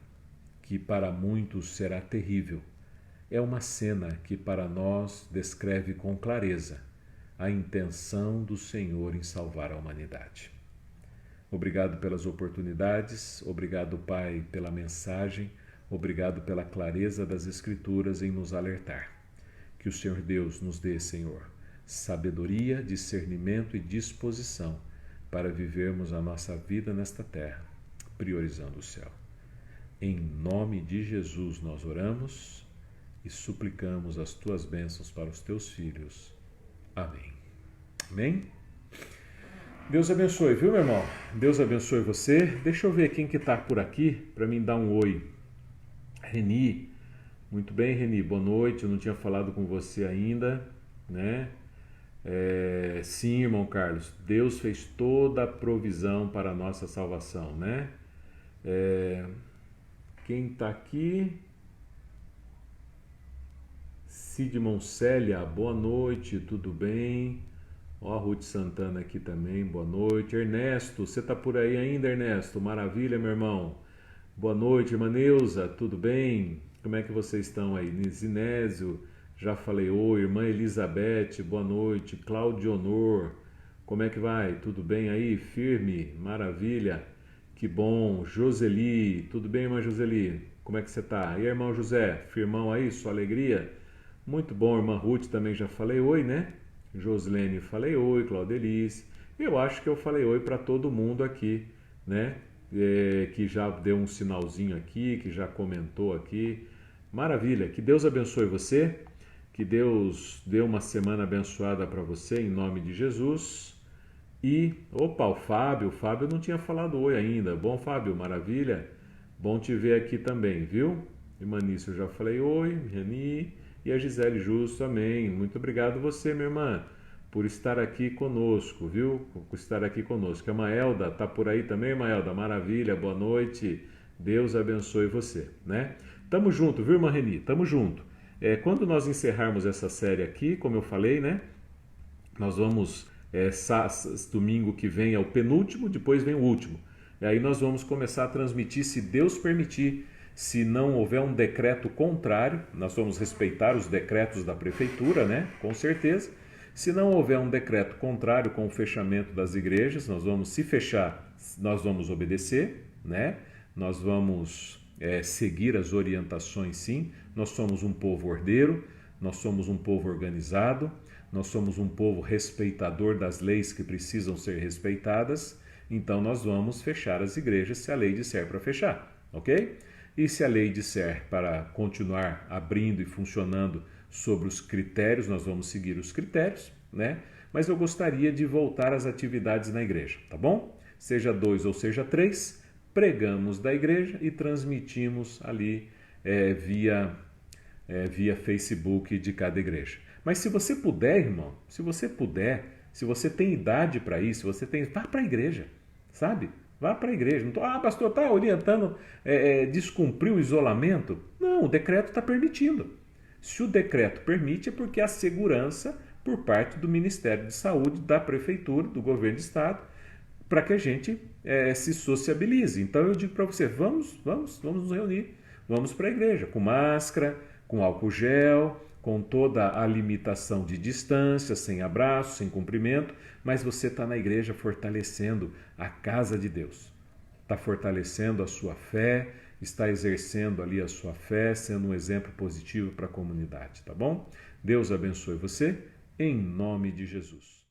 que para muitos será terrível, é uma cena que para nós descreve com clareza a intenção do Senhor em salvar a humanidade. Obrigado pelas oportunidades, obrigado, Pai, pela mensagem, obrigado pela clareza das Escrituras em nos alertar. Que o Senhor Deus nos dê, Senhor, sabedoria, discernimento e disposição para vivermos a nossa vida nesta terra, priorizando o céu. Em nome de Jesus nós oramos e suplicamos as tuas bênçãos para os teus filhos. Amém. Amém? Deus abençoe, viu, meu irmão? Deus abençoe você. Deixa eu ver quem que está por aqui para mim dar um oi. Reni. Muito bem, Reni. Boa noite. Eu não tinha falado com você ainda, né? Sim, irmão Carlos. Deus fez toda a provisão para a nossa salvação, né? Quem está aqui? Sidmon Célia. Boa noite. Tudo bem? Ó, a Ruth Santana aqui também, boa noite. Ernesto, você tá por aí ainda, Ernesto? Maravilha, meu irmão. Boa noite, irmã Neuza, tudo bem? Como é que vocês estão aí? Zinésio, já falei oi. Irmã Elizabeth, boa noite. Claudionor, como é que vai? Tudo bem aí? Firme? Maravilha. Que bom. Joseli, tudo bem, irmã Joseli? Como é que você tá? E aí, irmão José, firmão aí, sua alegria? Muito bom, irmã Ruth, também já falei oi, né? Joslene, falei oi. Claudelice. Eu acho que eu falei oi para todo mundo aqui, né? Que já deu um sinalzinho aqui, que já comentou aqui. Maravilha, que Deus abençoe você, que Deus dê uma semana abençoada para você, em nome de Jesus. E, opa, o Fábio não tinha falado oi ainda. Bom, Fábio, maravilha. Bom te ver aqui também, viu? Irmanice, eu já falei oi, Rani. E a Gisele Justo, amém. Muito obrigado você, minha irmã, por estar aqui conosco, viu? Por estar aqui conosco. A Maelda, tá por aí também, Maelda? Maravilha, boa noite. Deus abençoe você, né? Tamo junto, viu, irmã Reni? Tamo junto. Quando nós encerrarmos essa série aqui, como eu falei, né? Nós vamos, domingo que vem é o penúltimo, depois vem o último. E aí nós vamos começar a transmitir, se Deus permitir. Se não houver um decreto contrário, nós vamos respeitar os decretos da prefeitura, né? Com certeza. Se não houver um decreto contrário com o fechamento das igrejas, nós vamos, se fechar, nós vamos obedecer, né? Nós vamos seguir as orientações, sim. Nós somos um povo ordeiro, nós somos um povo organizado, nós somos um povo respeitador das leis que precisam ser respeitadas. Então nós vamos fechar as igrejas se a lei disser para fechar, ok? E se a lei disser para continuar abrindo e funcionando sobre os critérios, nós vamos seguir os critérios, né? Mas eu gostaria de voltar às atividades na igreja, tá bom? Seja 2 ou seja 3, pregamos da igreja e transmitimos ali via Facebook de cada igreja. Mas se você puder, irmão, se você tem idade para isso, vá para a igreja, sabe? Vá para a igreja. Não tô, pastor, está orientando descumprir o isolamento? Não, o decreto está permitindo. Se o decreto permite, é porque há segurança por parte do Ministério de Saúde, da Prefeitura, do Governo do Estado, para que a gente se sociabilize. Então eu digo para você, vamos nos reunir, vamos para a igreja, com máscara, com álcool gel, com toda a limitação de distância, sem abraço, sem cumprimento, mas você está na igreja fortalecendo a casa de Deus, está fortalecendo a sua fé, está exercendo ali a sua fé, sendo um exemplo positivo para a comunidade, tá bom? Deus abençoe você, em nome de Jesus.